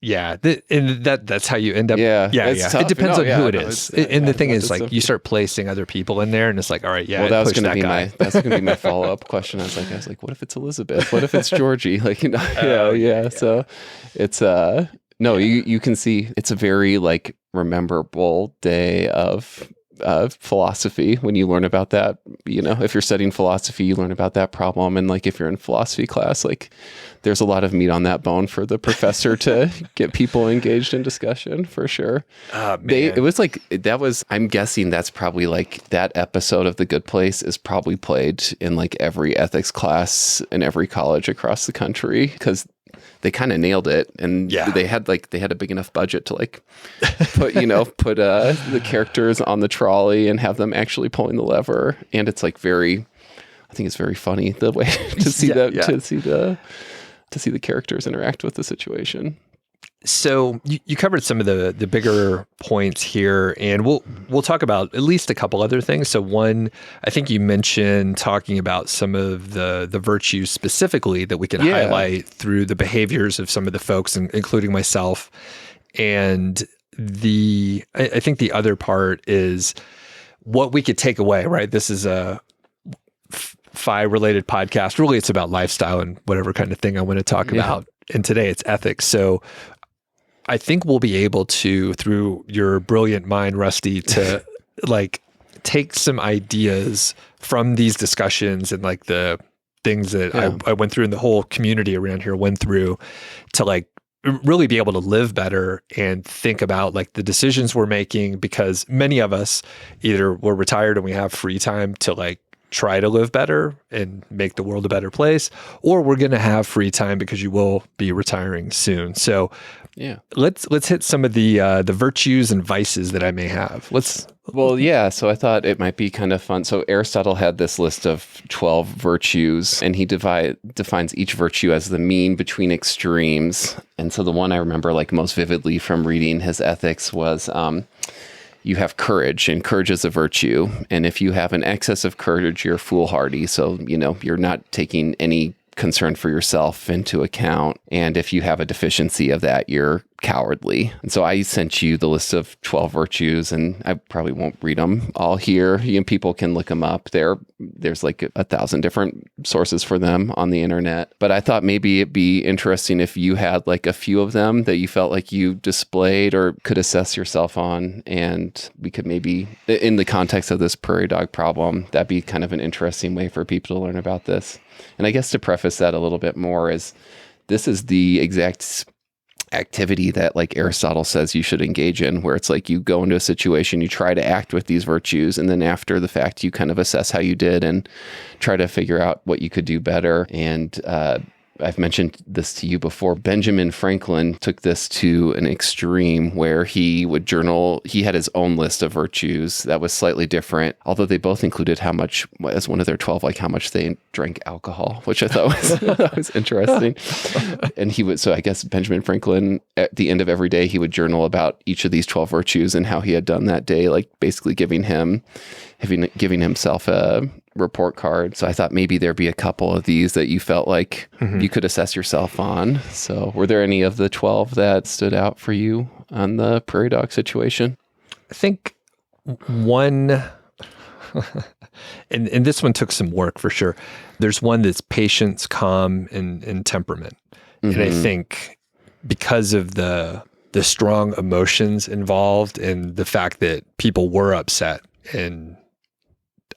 that's how you end up. Yeah. It depends on who it is. And the thing is, like, you start placing other people in there, and it's like, all right, well, that's going to be my follow-up question. I was like, what if it's Elizabeth? What if it's Georgie? Like, So it's no, you can see it's a very like rememberable day of philosophy when you learn about that. If you're studying philosophy, you learn about that problem, and like if you're in philosophy class, like there's a lot of meat on that bone for the professor to get people engaged in discussion, for sure. I'm guessing that's probably like that episode of The Good Place is probably played in like every ethics class in every college across the country, because they kind of nailed it, and they had a big enough budget to like put the characters on the trolley and have them actually pulling the lever, and it's like I think it's very funny the way to see to see the characters interact with the situation. So you covered some of the bigger points here, and we'll talk about at least a couple other things. So one, I think you mentioned talking about some of the virtues specifically that we can highlight through the behaviors of some of the folks, including myself. And I think the other part is what we could take away, right? This is a FI-related podcast. Really, it's about lifestyle and whatever kind of thing I want to talk about. And today it's ethics. So I think we'll be able to, through your brilliant mind, Rusty, to like take some ideas from these discussions and like the things that I went through and the whole community around here went through, to like really be able to live better and think about like the decisions we're making, because many of us either we're retired and we have free time to like try to live better and make the world a better place, or we're going to have free time because you will be retiring soon. So let's hit some of the virtues and vices that I may have. So I thought it might be kind of fun. So Aristotle had this list of 12 virtues, and he defines each virtue as the mean between extremes. And so the one I remember like most vividly from reading his Ethics was you have courage, and courage is a virtue. And if you have an excess of courage, you're foolhardy. So, you're not taking any concern for yourself into account. And if you have a deficiency of that, you're cowardly. And so I sent you the list of 12 virtues, and I probably won't read them all here. People can look them up. There's like 1,000 different sources for them on the internet. But I thought maybe it'd be interesting if you had like a few of them that you felt like you displayed or could assess yourself on. And we could maybe, in the context of this prairie dog problem, that'd be kind of an interesting way for people to learn about this. And I guess to preface that a little bit more, is this is the exact activity that like Aristotle says you should engage in, where it's like you go into a situation, you try to act with these virtues, and then after the fact, you kind of assess how you did and try to figure out what you could do better. And I've mentioned this to you before. Benjamin Franklin took this to an extreme where he would journal. He had his own list of virtues that was slightly different, although they both included how much, as one of their 12, like how much they drank alcohol, which I thought was interesting. And so I guess Benjamin Franklin, at the end of every day, he would journal about each of these 12 virtues and how he had done that day, like basically giving himself a report card. So I thought maybe there'd be a couple of these that you felt like you could assess yourself on. So were there any of the 12 that stood out for you on the prairie dog situation? I think one, and this one took some work for sure. There's one that's patience, calm, and temperament. And I think because of the strong emotions involved and the fact that people were upset, and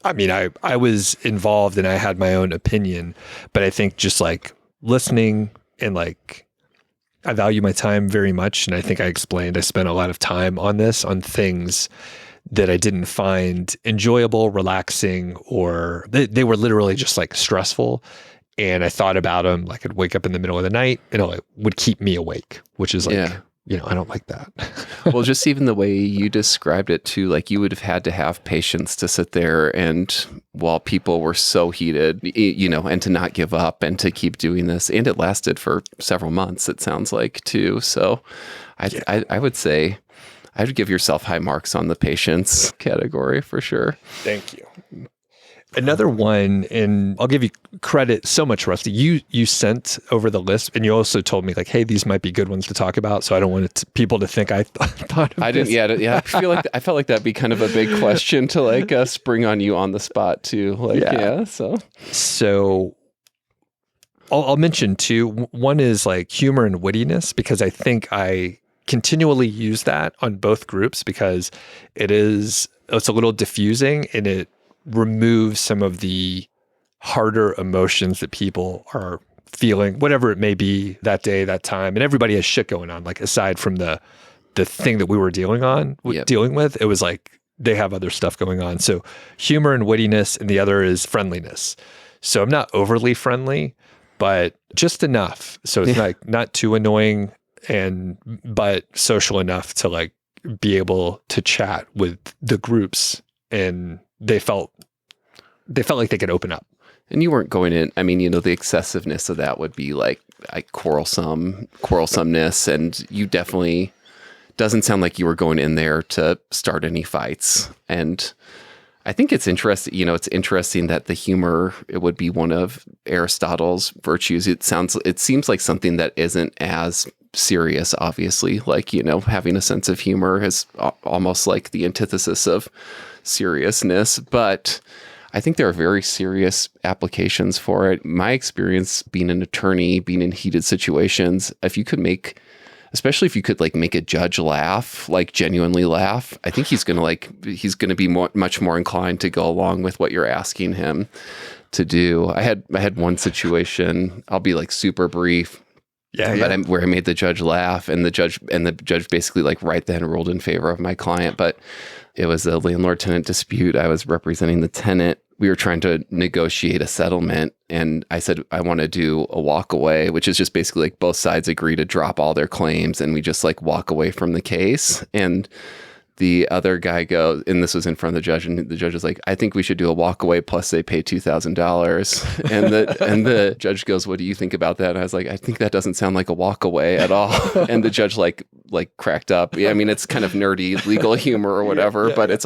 I mean, I was involved and I had my own opinion, but I think just like listening and like, I value my time very much. And I think I explained, I spent a lot of time on things that I didn't find enjoyable, relaxing, or they were literally just like stressful. And I thought about them, like I'd wake up in the middle of the night and it would keep me awake, which is like I don't like that. Well, just even the way you described it too, like you would have had to have patience to sit there and while people were so heated, and to not give up and to keep doing this. And it lasted for several months, it sounds like too. So I would say I would give yourself high marks on the patience category for sure. Thank you. Another one, and I'll give you credit so much, Rusty. You sent over the list, and you also told me like, "Hey, these might be good ones to talk about." So I don't want people to think I thought of I didn't. this. Yeah. I felt like that'd be kind of a big question to like spring on you on the spot too. Like, yeah. So I'll mention two. One is like humor and wittiness, because I think I continually use that on both groups because it's a little diffusing and it removes some of the harder emotions that people are feeling, whatever it may be that day, that time. And everybody has shit going on. Like aside from the thing that we were dealing with, it was like they have other stuff going on. So humor and wittiness, and the other is friendliness. So I'm not overly friendly, but just enough. So it's like not too annoying but social enough to like be able to chat with the groups, and they felt like they could open up. And you weren't going in, I mean, the excessiveness of that would be like quarrelsomeness, and you definitely doesn't sound like you were going in there to start any fights. And I think it's interesting, it's interesting that the humor, it would be one of Aristotle's virtues. It seems like something that isn't as serious, obviously, like, having a sense of humor is almost like the antithesis of seriousness, but I think there are very serious applications for it. My experience being an attorney, being in heated situations, especially if you could like make a judge laugh, like genuinely laugh, I think he's going to be much more inclined to go along with what you're asking him to do. I had one situation, I'll be like super brief. Where I made the judge laugh, and the judge basically like right then ruled in favor of my client. But it was a landlord-tenant dispute. I was representing the tenant. We were trying to negotiate a settlement, and I said I want to do a walk away, which is just basically like both sides agree to drop all their claims, and we just like walk away from the case. And the other guy goes, and this was in front of the judge, and the judge was like, I think we should do a walk away plus they pay $2,000. And the judge goes, what do you think about that? And I was like, I think that doesn't sound like a walk away at all. And the judge like cracked up. Yeah, I mean, it's kind of nerdy legal humor or whatever, but it's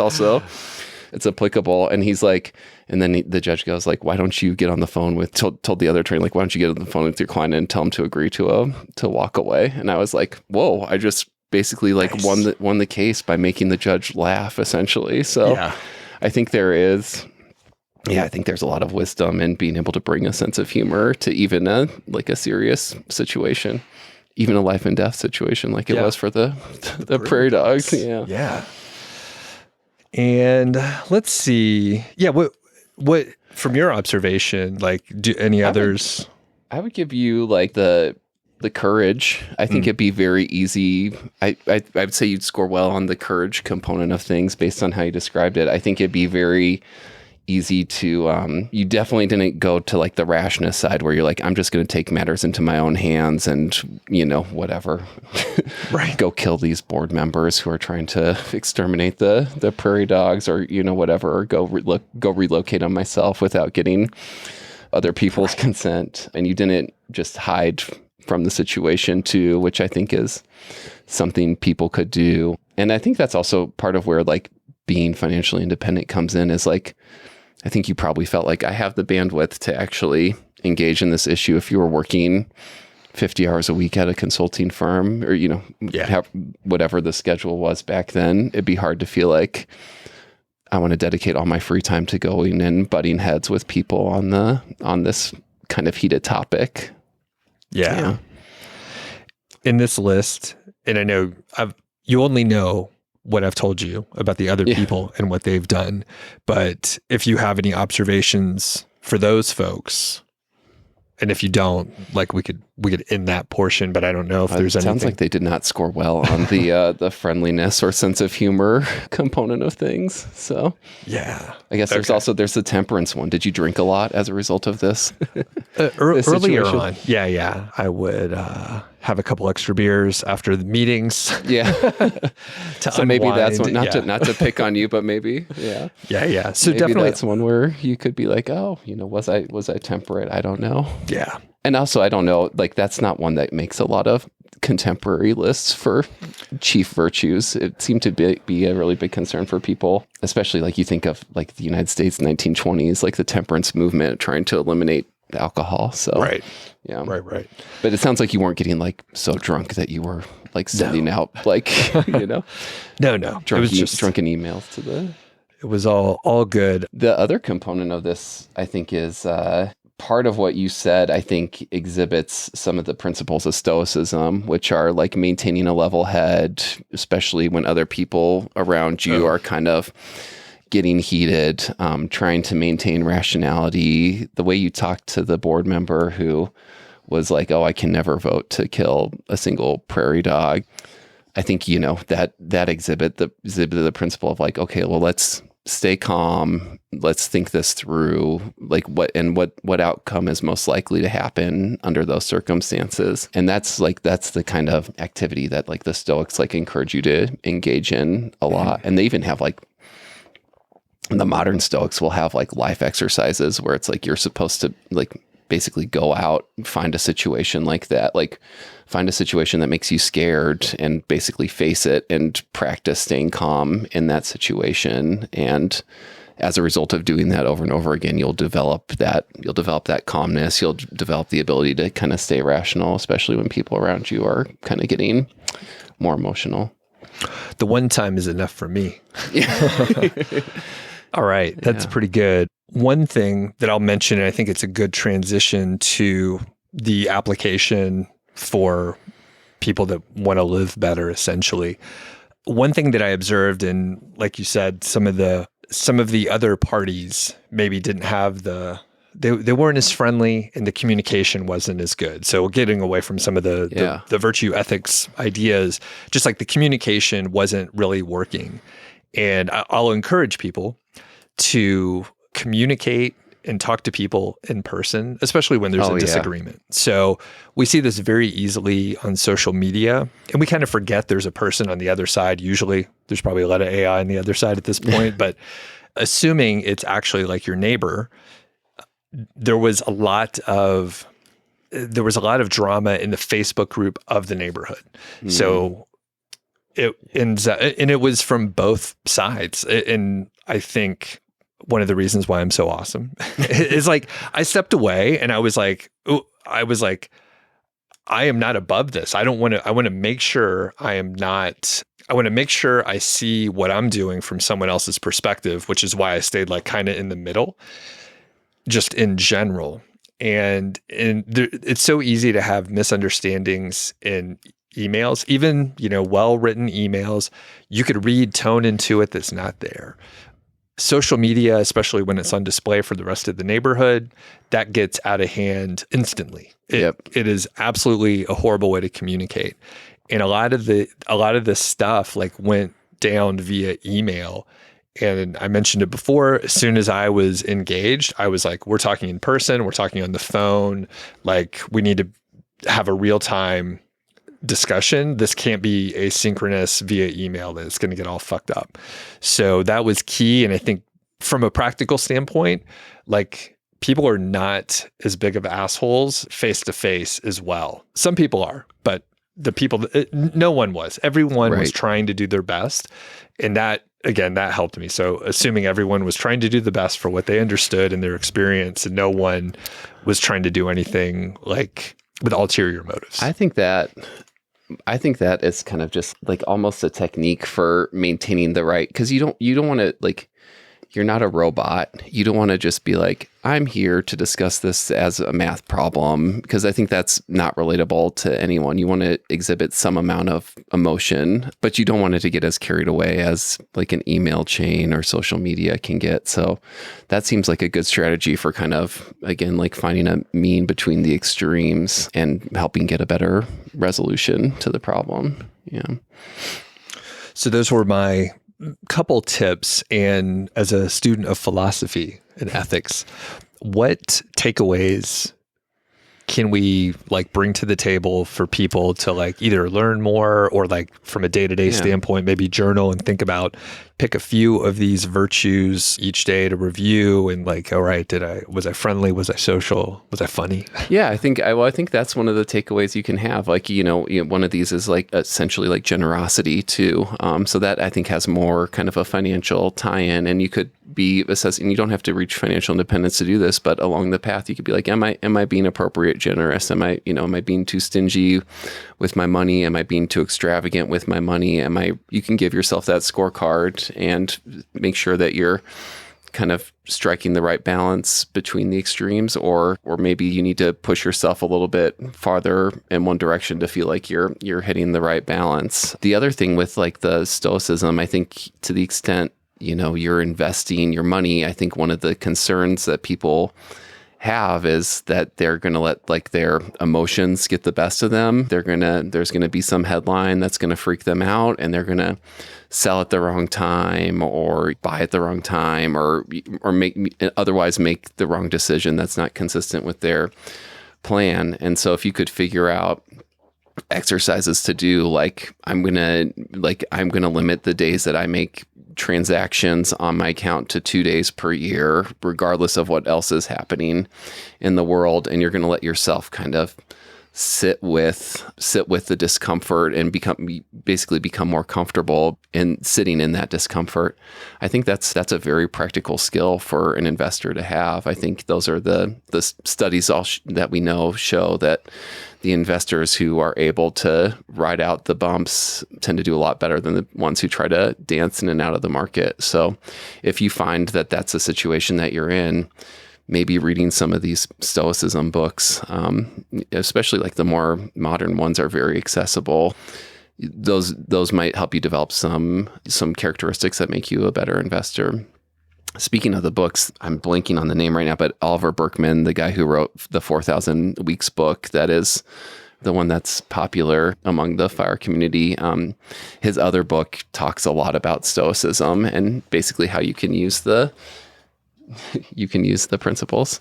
applicable. And he's like, and then the judge goes like, why don't you get on the phone told the other attorney, like, why don't you get on the phone with your client and tell him to agree to walk away? And I was like, whoa, I just basically like won the case by making the judge laugh, essentially. So I think there's a lot of wisdom in being able to bring a sense of humor to even a serious situation, even a life and death situation, like it was for the prairie dogs. Yeah. And let's see. Yeah. What from your observation, like do any others? I would give you like the courage. I think it'd be very easy. I would say you'd score well on the courage component of things based on how you described it. I think it'd be very easy to, you definitely didn't go to like the rashness side where you're like, I'm just going to take matters into my own hands and, whatever, right. Go kill these board members who are trying to exterminate the prairie dogs or, whatever, or go relocate them myself without getting other people's consent. And you didn't just hide from the situation too, which I think is something people could do. And I think that's also part of where like being financially independent comes in, is like, I think you probably felt like I have the bandwidth to actually engage in this issue. If you were working 50 hours a week at a consulting firm or, whatever the schedule was back then, it'd be hard to feel like I want to dedicate all my free time to going and butting heads with people on this kind of heated topic. Yeah. In this list, and I know you only know what I've told you about the other people and what they've done, but if you have any observations for those folks, and if you don't, like we could end that portion, but I don't know if there's anything. Sounds like they did not score well on the friendliness or sense of humor component of things. So yeah, I guess there's the temperance one. Did you drink a lot as a result of this? Earlier on, yeah, I would have a couple extra beers after the meetings. Yeah. So maybe that's one, unwind. not to pick on you, but maybe, yeah. Yeah. So maybe definitely that's one where you could be like, oh, was I temperate? I don't know. Yeah. And also, I don't know, like that's not one that makes a lot of contemporary lists for chief virtues. It seemed to be a really big concern for people, especially like you think of like the United States 1920s, like the temperance movement trying to eliminate alcohol. So right. Yeah. Right. But it sounds like you weren't getting like so drunk that you were like sending out like, No. It was just drunken emails to the... It was all good. The other component of this, I think, is part of what you said, I think, exhibits some of the principles of Stoicism, which are like maintaining a level head, especially when other people around you are kind of getting heated, trying to maintain rationality. The way you talked to the board member who was like, oh, I can never vote to kill a single prairie dog. I think, that exhibited the principle of like, okay, well, let's stay calm. Let's think this through, like what outcome is most likely to happen under those circumstances. And that's the kind of activity that like the Stoics like encourage you to engage in a lot. And they even have like, the modern Stoics will have like life exercises where it's like you're supposed to like basically go out, find a situation like that, like find a situation that makes you scared and basically face it and practice staying calm in that situation. And as a result of doing that over and over again, you'll develop that calmness. You'll develop the ability to kind of stay rational, especially when people around you are kind of getting more emotional. The one time is enough for me. All right. That's pretty good. One thing that I'll mention, and I think it's a good transition to the application for people that want to live better, essentially. One thing that I observed, and like you said, some of the other parties maybe didn't have they weren't as friendly and the communication wasn't as good. So getting away from some of the virtue ethics ideas, just like the communication wasn't really working. And I'll encourage people to communicate and talk to people in person, especially when there's a disagreement. So we see this very easily on social media, and we kind of forget there's a person on the other side. Usually there's probably a lot of AI on the other side at this point, but assuming it's actually like your neighbor, there was a lot of drama in the Facebook group of the neighborhood. So it was from both sides. And I think one of the reasons why I'm so awesome is like, I stepped away and I was like, I am not above this. I want to make sure I want to make sure I see what I'm doing from someone else's perspective, which is why I stayed like kind of in the middle, just in general. And it's so easy to have misunderstandings in emails, even, well-written emails. You could read tone into it that's not there. Social media, especially when it's on display for the rest of the neighborhood, that gets out of hand instantly. It is absolutely a horrible way to communicate. And a lot of this stuff like went down via email. And I mentioned it before, as soon as I was engaged, I was like, we're talking in person, we're talking on the phone, like we need to have a real-time discussion. This can't be asynchronous via email that's going to get all fucked up. So that was key. And I think from a practical standpoint, like people are not as big of assholes face to face as well. Some people are, but no one was. Everyone was trying to do their best. And that, again, that helped me. So assuming everyone was trying to do the best for what they understood in their experience and no one was trying to do anything like with ulterior motives. I think that is kind of just like almost a technique for maintaining the right, because you don't want to, like, you're not a robot. You don't want to just be like, I'm here to discuss this as a math problem, because I think that's not relatable to anyone. You want to exhibit some amount of emotion, but you don't want it to get as carried away as like an email chain or social media can get. So that seems like a good strategy for kind of, again, like finding a mean between the extremes and helping get a better resolution to the problem. Yeah. So those were my couple tips. And as a student of philosophy and ethics, what takeaways can we like bring to the table for people to like either learn more or like from a day-to-day standpoint, maybe journal and think about, pick a few of these virtues each day to review and like, all right, was I friendly? Was I social? Was I funny? Yeah, I think that's one of the takeaways you can have. Like, one of these is like essentially like generosity too. So that I think has more kind of a financial tie-in, and you could be assessing, you don't have to reach financial independence to do this, but along the path you could be like, am I being appropriate generous? Am I being too stingy with my money? Am I being too extravagant with my money? You can give yourself that scorecard and make sure that you're kind of striking the right balance between the extremes, or maybe you need to push yourself a little bit farther in one direction to feel like you're hitting the right balance. The other thing with like the Stoicism, I think to the extent, you're investing your money, I think one of the concerns that people have is that they're going to let like their emotions get the best of them. There's going to be some headline that's going to freak them out, and they're going to sell at the wrong time or buy at the wrong time or otherwise make the wrong decision that's not consistent with their plan. And so if you could figure out exercises to do, like I'm going to limit the days that I make transactions on my account to 2 days per year, regardless of what else is happening in the world. And you're going to let yourself kind of sit with the discomfort and become more comfortable in sitting in that discomfort. I think that's a very practical skill for an investor to have. I think those are the studies that we know show that the investors who are able to ride out the bumps tend to do a lot better than the ones who try to dance in and out of the market. So if you find that that's a situation that you're in, maybe reading some of these Stoicism books, especially like the more modern ones are very accessible. Those might help you develop some characteristics that make you a better investor. Speaking of the books, I'm blanking on the name right now, but Oliver Burkeman, the guy who wrote the 4,000 Weeks book, that is the one that's popular among the FIRE community. His other book talks a lot about Stoicism and basically how you can use the principles.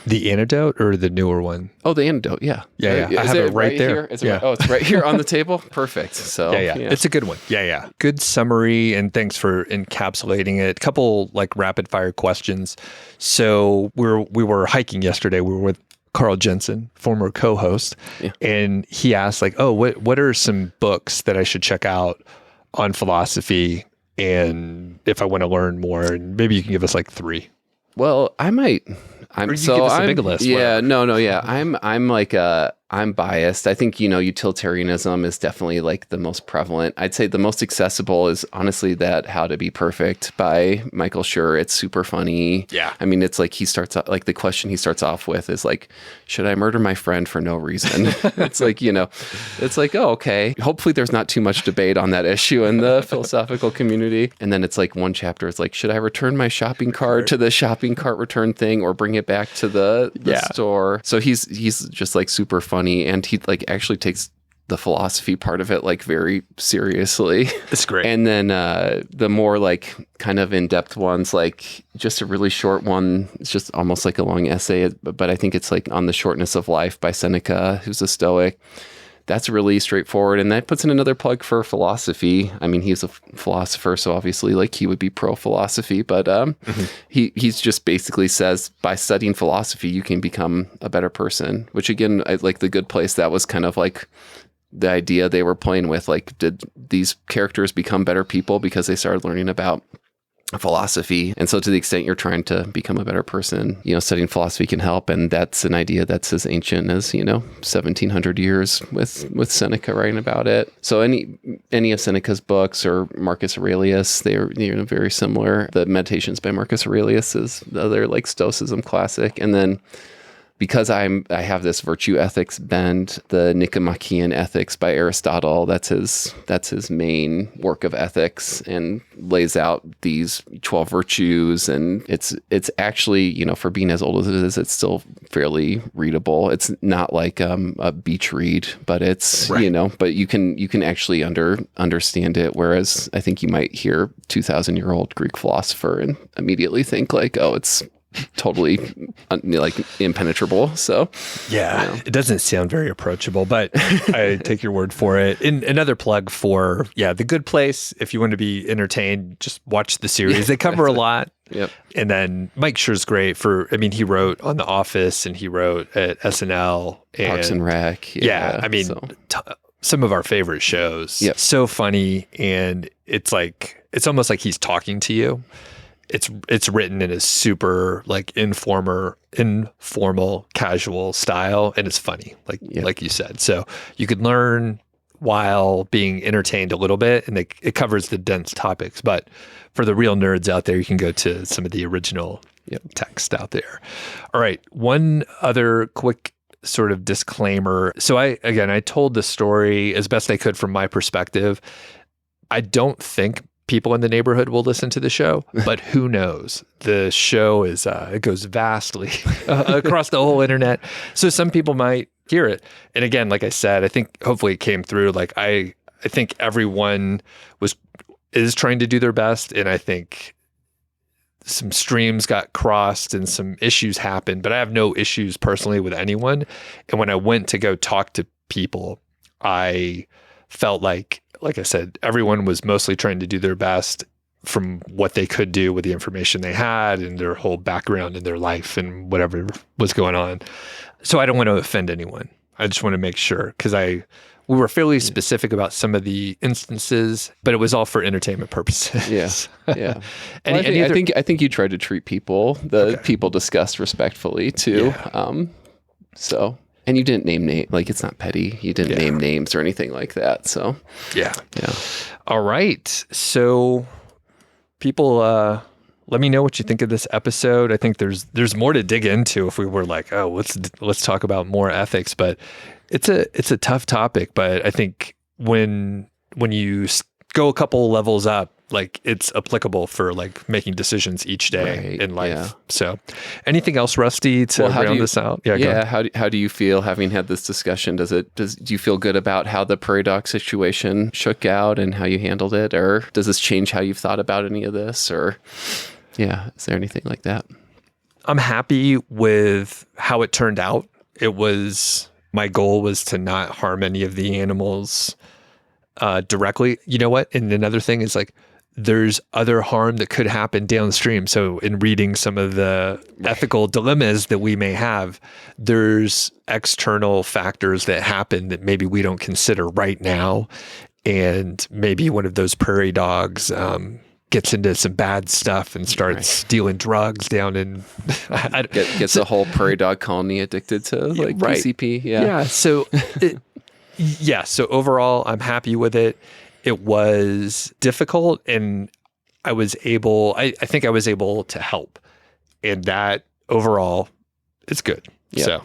The Antidote or the newer one? Oh, the Antidote, yeah. Yeah. I have it right there. It's right here on the table? Perfect. So yeah. It's a good one. Yeah. Good summary, and thanks for encapsulating it. A couple like rapid fire questions. So we were hiking yesterday. We were with Carl Jensen, former co-host, and he asked like, oh, what are some books that I should check out on philosophy, and if I want to learn more? And maybe you can give us like 3. Well, I might. Or you give us a big list. Yeah, whatever. Yeah. I'm biased. I think, utilitarianism is definitely like the most prevalent. I'd say the most accessible is honestly that How to Be Perfect by Michael Schur. It's super funny. Yeah. I mean, it's like the question he starts off with is like, should I murder my friend for no reason? It's like, it's like, oh, okay. Hopefully there's not too much debate on that issue in the philosophical community. And then it's like one chapter is like, should I return my shopping cart to the shopping cart return thing or bring it back to the store? So he's just like super funny. And he like actually takes the philosophy part of it like very seriously. It's great. And then the more like kind of in-depth ones, like just a really short one, it's just almost like a long essay, but I think it's like On the Shortness of Life by Seneca, who's a Stoic. That's really straightforward, and that puts in another plug for philosophy. I mean, he's a philosopher, so obviously like he would be pro-philosophy, but he's just basically says by studying philosophy you can become a better person, which again, I like The Good Place, that was kind of like the idea they were playing with, like did these characters become better people because they started learning about philosophy? And so to the extent you're trying to become a better person, studying philosophy can help. And that's an idea that's as ancient as, 1700 years with Seneca writing about it. So any of Seneca's books or Marcus Aurelius, they're very similar. The Meditations by Marcus Aurelius is the other like Stoicism classic. And then because I have this virtue ethics bend, the Nicomachean Ethics by Aristotle, that's his main work of ethics, and lays out these 12 virtues. And it's actually, for being as old as it is, it's still fairly readable. It's not like a beach read, but it's, right. But you can actually understand it. Whereas I think you might hear 2,000-year-old Greek philosopher and immediately think like, oh, it's totally like impenetrable. So yeah, it doesn't sound very approachable, but I take your word for it. And another plug for, The Good Place. If you want to be entertained, just watch the series. They cover a lot. Yep. And then Mike Schur's great he wrote on The Office and he wrote at SNL. And Parks and Rec. Some of our favorite shows. Yep. So funny. And it's almost like he's talking to you. It's written in a super like informal, casual style, and it's funny, like you said. So you could learn while being entertained a little bit, and it covers the dense topics. But for the real nerds out there, you can go to some of the original text out there. All right, one other quick sort of disclaimer. So I told the story as best I could from my perspective. I don't think people in the neighborhood will listen to the show, but who knows? The show it goes vastly across the whole internet. So some people might hear it. And again, like I said, I think hopefully it came through. Like I think everyone is trying to do their best. And I think some streams got crossed and some issues happened, but I have no issues personally with anyone. And when I went to go talk to people, I felt like I said, everyone was mostly trying to do their best from what they could do with the information they had and their whole background in their life and whatever was going on. So I don't want to offend anyone. I just want to make sure, because we were fairly specific about some of the instances, but it was all for entertainment purposes. Yeah. I think you tried to treat people discussed respectfully too. Yeah. And you didn't name like it's not petty. You didn't name names or anything like that. So yeah. All right. So people, let me know what you think of this episode. I think there's more to dig into if we were like, oh, let's talk about more ethics. But it's a tough topic. But I think when you go a couple levels up, like it's applicable for like making decisions each day in life. Yeah. So anything else, Rusty, to round this out? Yeah. How do you feel having had this discussion? Do you feel good about how the Prairie Dog situation shook out and how you handled it? Or does this change how you've thought about any of this? Or is there anything like that? I'm happy with how it turned out. My goal was to not harm any of the animals directly. You know what? And another thing is like, there's other harm that could happen downstream. So in reading some of the ethical dilemmas that we may have, there's external factors that happen that maybe we don't consider right now. And maybe one of those prairie dogs gets into some bad stuff and starts dealing drugs down in... gets a whole prairie dog colony addicted to PCP. Yeah. So so overall, I'm happy with it. It was difficult, and I think I was able to help. And that overall is good. Yep. So,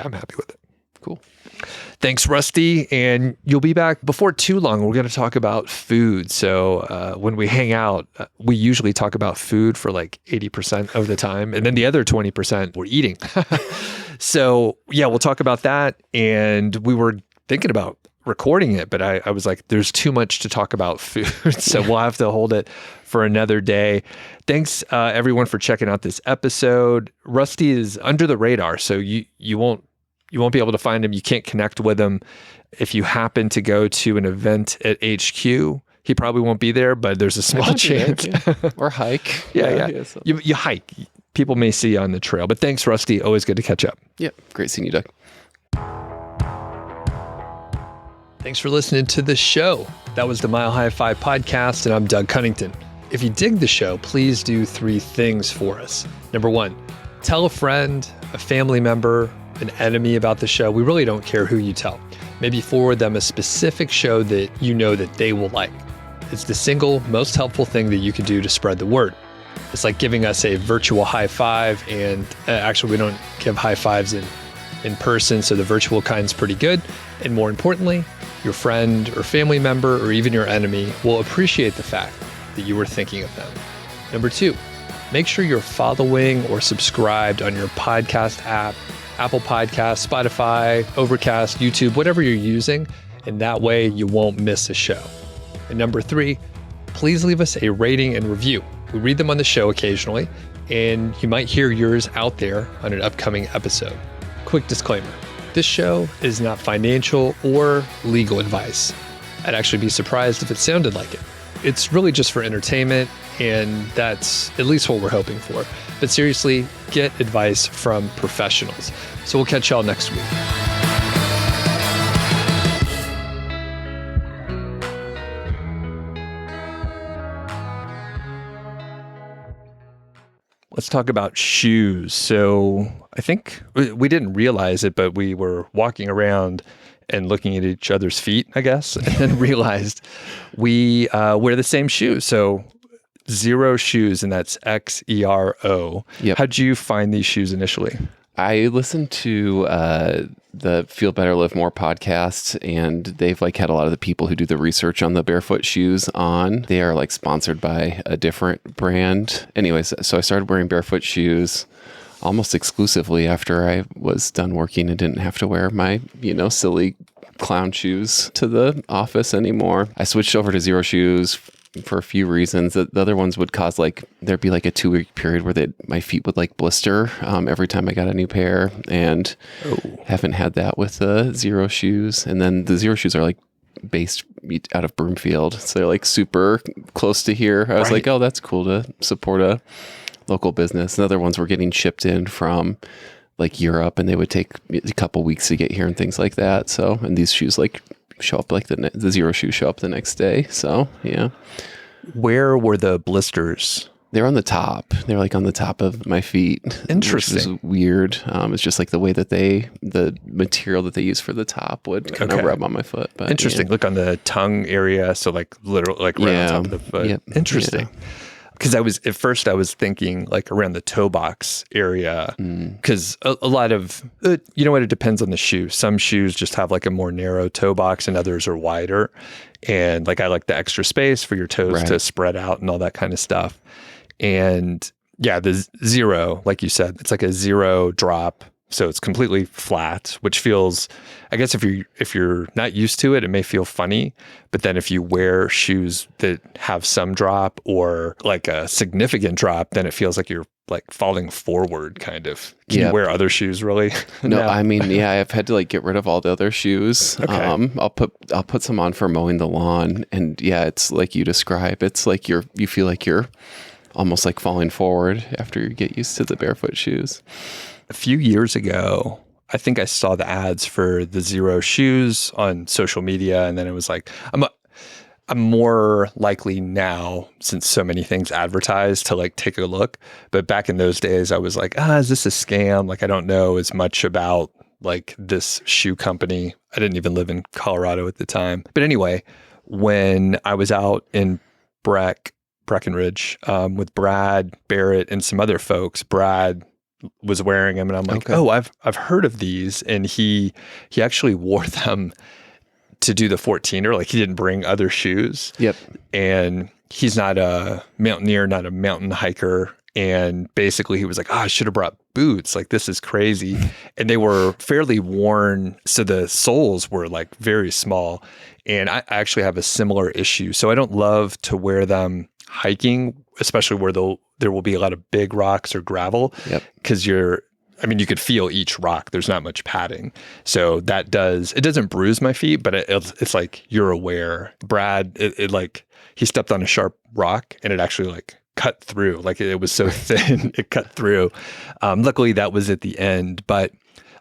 I'm happy with it. Cool. Thanks, Rusty. And you'll be back before too long. We're going to talk about food. So when we hang out, we usually talk about food for like 80% of the time. And then the other 20% we're eating. So, we'll talk about that. And we were thinking about recording it, but I was like, there's too much to talk about food. So we'll have to hold it for another day. Thanks everyone for checking out this episode. Rusty is under the radar, so you won't be able to find him. You can't connect with him. If you happen to go to an event at HQ, he probably won't be there, but there's a small chance. Or hike. So. You hike. People may see you on the trail. But thanks, Rusty. Always good to catch up. Yep. Great seeing you, Doug. Thanks for listening to the show. That was the Mile High 5 podcast, and I'm Doug Cunnington. If you dig the show, please do 3 things for us. Number 1, tell a friend, a family member, an enemy about the show. We really don't care who you tell. Maybe forward them a specific show that you know that they will like. It's the single most helpful thing that you can do to spread the word. It's like giving us a virtual high five, and actually we don't give high fives in person, so the virtual kind's pretty good. And more importantly, your friend or family member or even your enemy will appreciate the fact that you were thinking of them. Number 2, make sure you're following or subscribed on your podcast app, Apple Podcasts, Spotify, Overcast, YouTube, whatever you're using, and that way you won't miss a show. And number 3, please leave us a rating and review. We read them on the show occasionally, and you might hear yours out there on an upcoming episode. Quick disclaimer, this show is not financial or legal advice. I'd actually be surprised if it sounded like it. It's really just for entertainment, and that's at least what we're hoping for. But seriously, get advice from professionals. So we'll catch y'all next week. Let's talk about shoes. So I think we didn't realize it, but we were walking around and looking at each other's feet, I guess, and then realized we wear the same shoes. So Xero shoes, and that's Xero. Yep. How'd you find these shoes initially? I listened to the Feel Better, Live More podcast, and they've had a lot of the people who do the research on the barefoot shoes on. They are sponsored by a different brand. Anyways, so I started wearing barefoot shoes almost exclusively after I was done working and didn't have to wear my, silly clown shoes to the office anymore. I switched over to Xero shoes for a few reasons. The other ones would cause there'd be a 2-week period where my feet would blister every time I got a new pair, and haven't had that with the Xero shoes. And then the Xero shoes are based out of Broomfield, so they're super close to here. I was Right. oh, that's cool to support a local business. And other ones were getting shipped in from Europe, and they would take a couple weeks to get here and things like that. So, and these shoes show up the Xero shoes show up the next day. So yeah. Where were the blisters? They're on the top. They're on the top of my feet. Interesting. Which is weird. It's just the way that the material that they use for the top would kind of rub on my foot. But interesting. yeah. Look on the tongue area. So literally right on top of the foot. Yep. Interesting. Because at first I was thinking around the toe box area, because a lot of, you know what, it depends on the shoe. Some shoes just have a more narrow toe box and others are wider. And I like the extra space for your toes to spread out and all that kind of stuff. And yeah, the Xero, like you said, it's a Xero drop. So it's completely flat, which feels, I guess if you're not used to it, it may feel funny. But then if you wear shoes that have some drop or a significant drop, then it feels like you're falling forward kind of. Can you wear other shoes really? No, I mean, yeah, I've had to get rid of all the other shoes. Okay. I'll put some on for mowing the lawn, and yeah, it's like you describe. It's you feel like you're almost falling forward after you get used to the barefoot shoes. A few years ago, I think I saw the ads for the Xero shoes on social media, and then it was I'm more likely now, since so many things advertise, to take a look. But back in those days, I was is this a scam? I don't know as much about this shoe company. I didn't even live in Colorado at the time. But anyway, when I was out in Breckenridge with Brad Barrett and some other folks, Brad was wearing them, and I'm oh, I've heard of these. And he actually wore them to do the 14er. He didn't bring other shoes. Yep. And he's not a mountaineer, not a mountain hiker. And basically he was I should have brought boots. This is crazy. And they were fairly worn. So the soles were very small. And I actually have a similar issue. So I don't love to wear them hiking, especially where there will be a lot of big rocks or gravel. Yep. Because you could feel each rock. There's not much padding. So it doesn't bruise my feet, but it's you're aware. Brad, he stepped on a sharp rock and it actually cut through. It was so thin, it cut through. Luckily that was at the end, but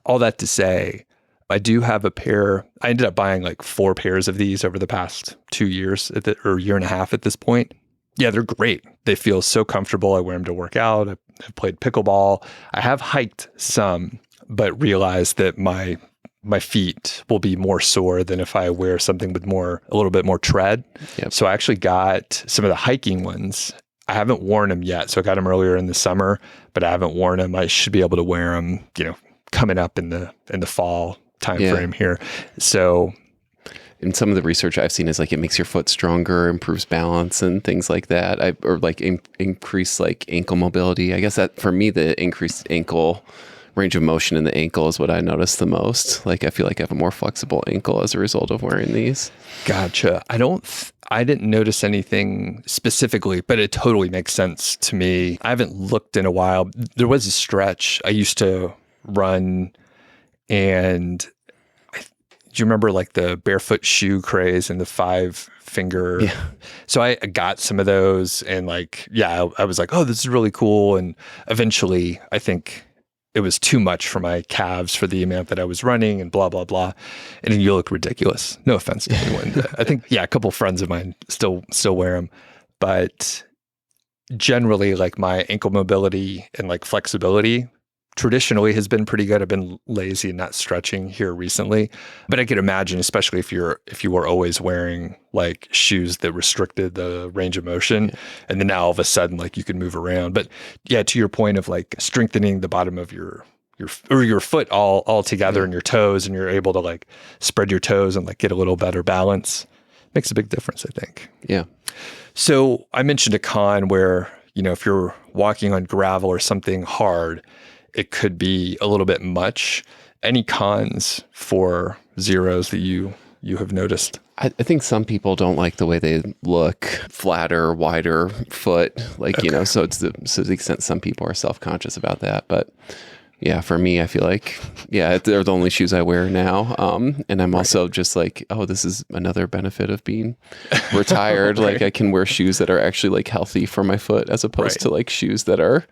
all that to say, I do have a pair. I ended up buying 4 pairs of these over the past 2 years or year and a half at this point. Yeah, they're great. They feel so comfortable. I wear them to work out. I've played pickleball. I have hiked some, but realized that my feet will be more sore than if I wear something with a little bit more tread. Yep. So I actually got some of the hiking ones. I haven't worn them yet. So I got them earlier in the summer, but I haven't worn them. I should be able to wear them, coming up in the fall time frame here. So and some of the research I've seen is it makes your foot stronger, improves balance and things like that. Increase ankle mobility. I guess that for me, the increased ankle range of motion in the ankle is what I notice the most. I feel I have a more flexible ankle as a result of wearing these. Gotcha. I I didn't notice anything specifically, but it totally makes sense to me. I haven't looked in a while. There was a stretch I used to run, and do you remember like the barefoot shoe craze and the 5-finger? Yeah. So I got some of those, and like, yeah, I was like, oh, this is really cool. And eventually I think it was too much for my calves for the amount that I was running and blah, blah, blah. And then you look ridiculous. No offense to anyone. I think, yeah, a couple friends of mine still wear them. But generally, like my ankle mobility and like flexibility traditionally has been pretty good. I've been lazy and not stretching here recently. But I could imagine, especially if you were always wearing like shoes that restricted the range of motion, and then now all of a sudden like you can move around. But yeah, to your point of like strengthening the bottom of your foot all together and your toes, and you're able to like spread your toes and like get a little better balance, makes a big difference, I think. Yeah. So I mentioned a con where, if you're walking on gravel or something hard, it could be a little bit much. Any cons for zeros that you have noticed? I think some people don't like the way they look, flatter, wider foot, like, so it's to the extent some people are self-conscious about that. But yeah, for me, I feel like, they're the only shoes I wear now. And I'm also just like, oh, this is another benefit of being retired. Like I can wear shoes that are actually like healthy for my foot as opposed to like shoes that are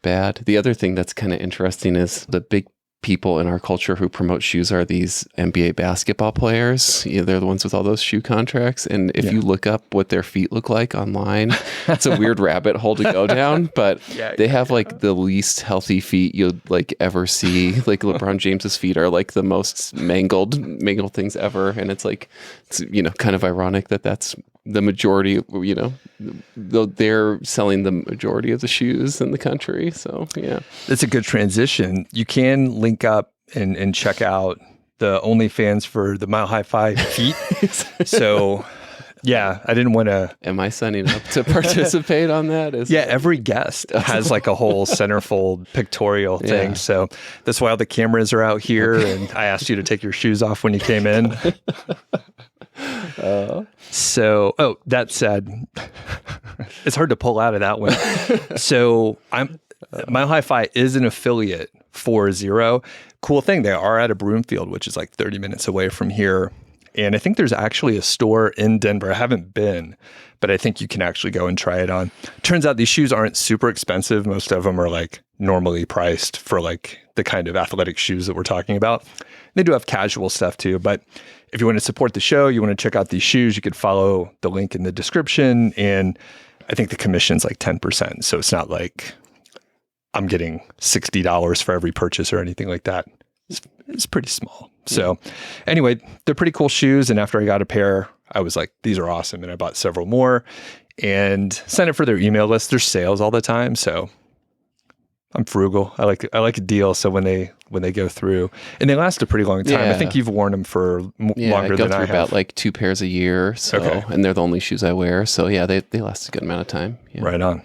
bad. The other thing that's kind of interesting is the big people in our culture who promote shoes are these NBA basketball players. They're the ones with all those shoe contracts. And if you look up what their feet look like online, it's a weird rabbit hole to go down, but they have like the least healthy feet you'll like ever see. Like LeBron James's feet are like the most mangled things ever. And it's like, it's, kind of ironic that that's the majority, they're selling the majority of the shoes in the country. So, yeah. That's a good transition. You can link up and check out the OnlyFans for the Mile High 5 feet. So, yeah, I didn't want to... Am I signing up to participate on that? Every guest has like a whole centerfold pictorial thing. Yeah. So that's why all the cameras are out here. And I asked you to take your shoes off when you came in. That said, it's hard to pull out of that one. So Mile High Fi is an affiliate for Zero. Cool thing, they are at a Broomfield, which is like 30 minutes away from here. And I think there's actually a store in Denver. I haven't been, but I think you can actually go and try it on. Turns out these shoes aren't super expensive. Most of them are like normally priced for like the kind of athletic shoes that we're talking about. They do have casual stuff too, but if you want to support the show, you want to check out these shoes, you could follow the link in the description. And I think the commission's like 10%. So it's not like I'm getting $60 for every purchase or anything like that. It's pretty small. So anyway, they're pretty cool shoes. And after I got a pair, I was like, these are awesome. And I bought several more and signed up for their email list. There's sales all the time. So I'm frugal. I like a deal. So when they go through, and they last a pretty long time. I think you've worn them for longer than I have. About like 2 pairs a year. So, and they're the only shoes I wear. So yeah, they last a good amount of time. Yeah. Right on.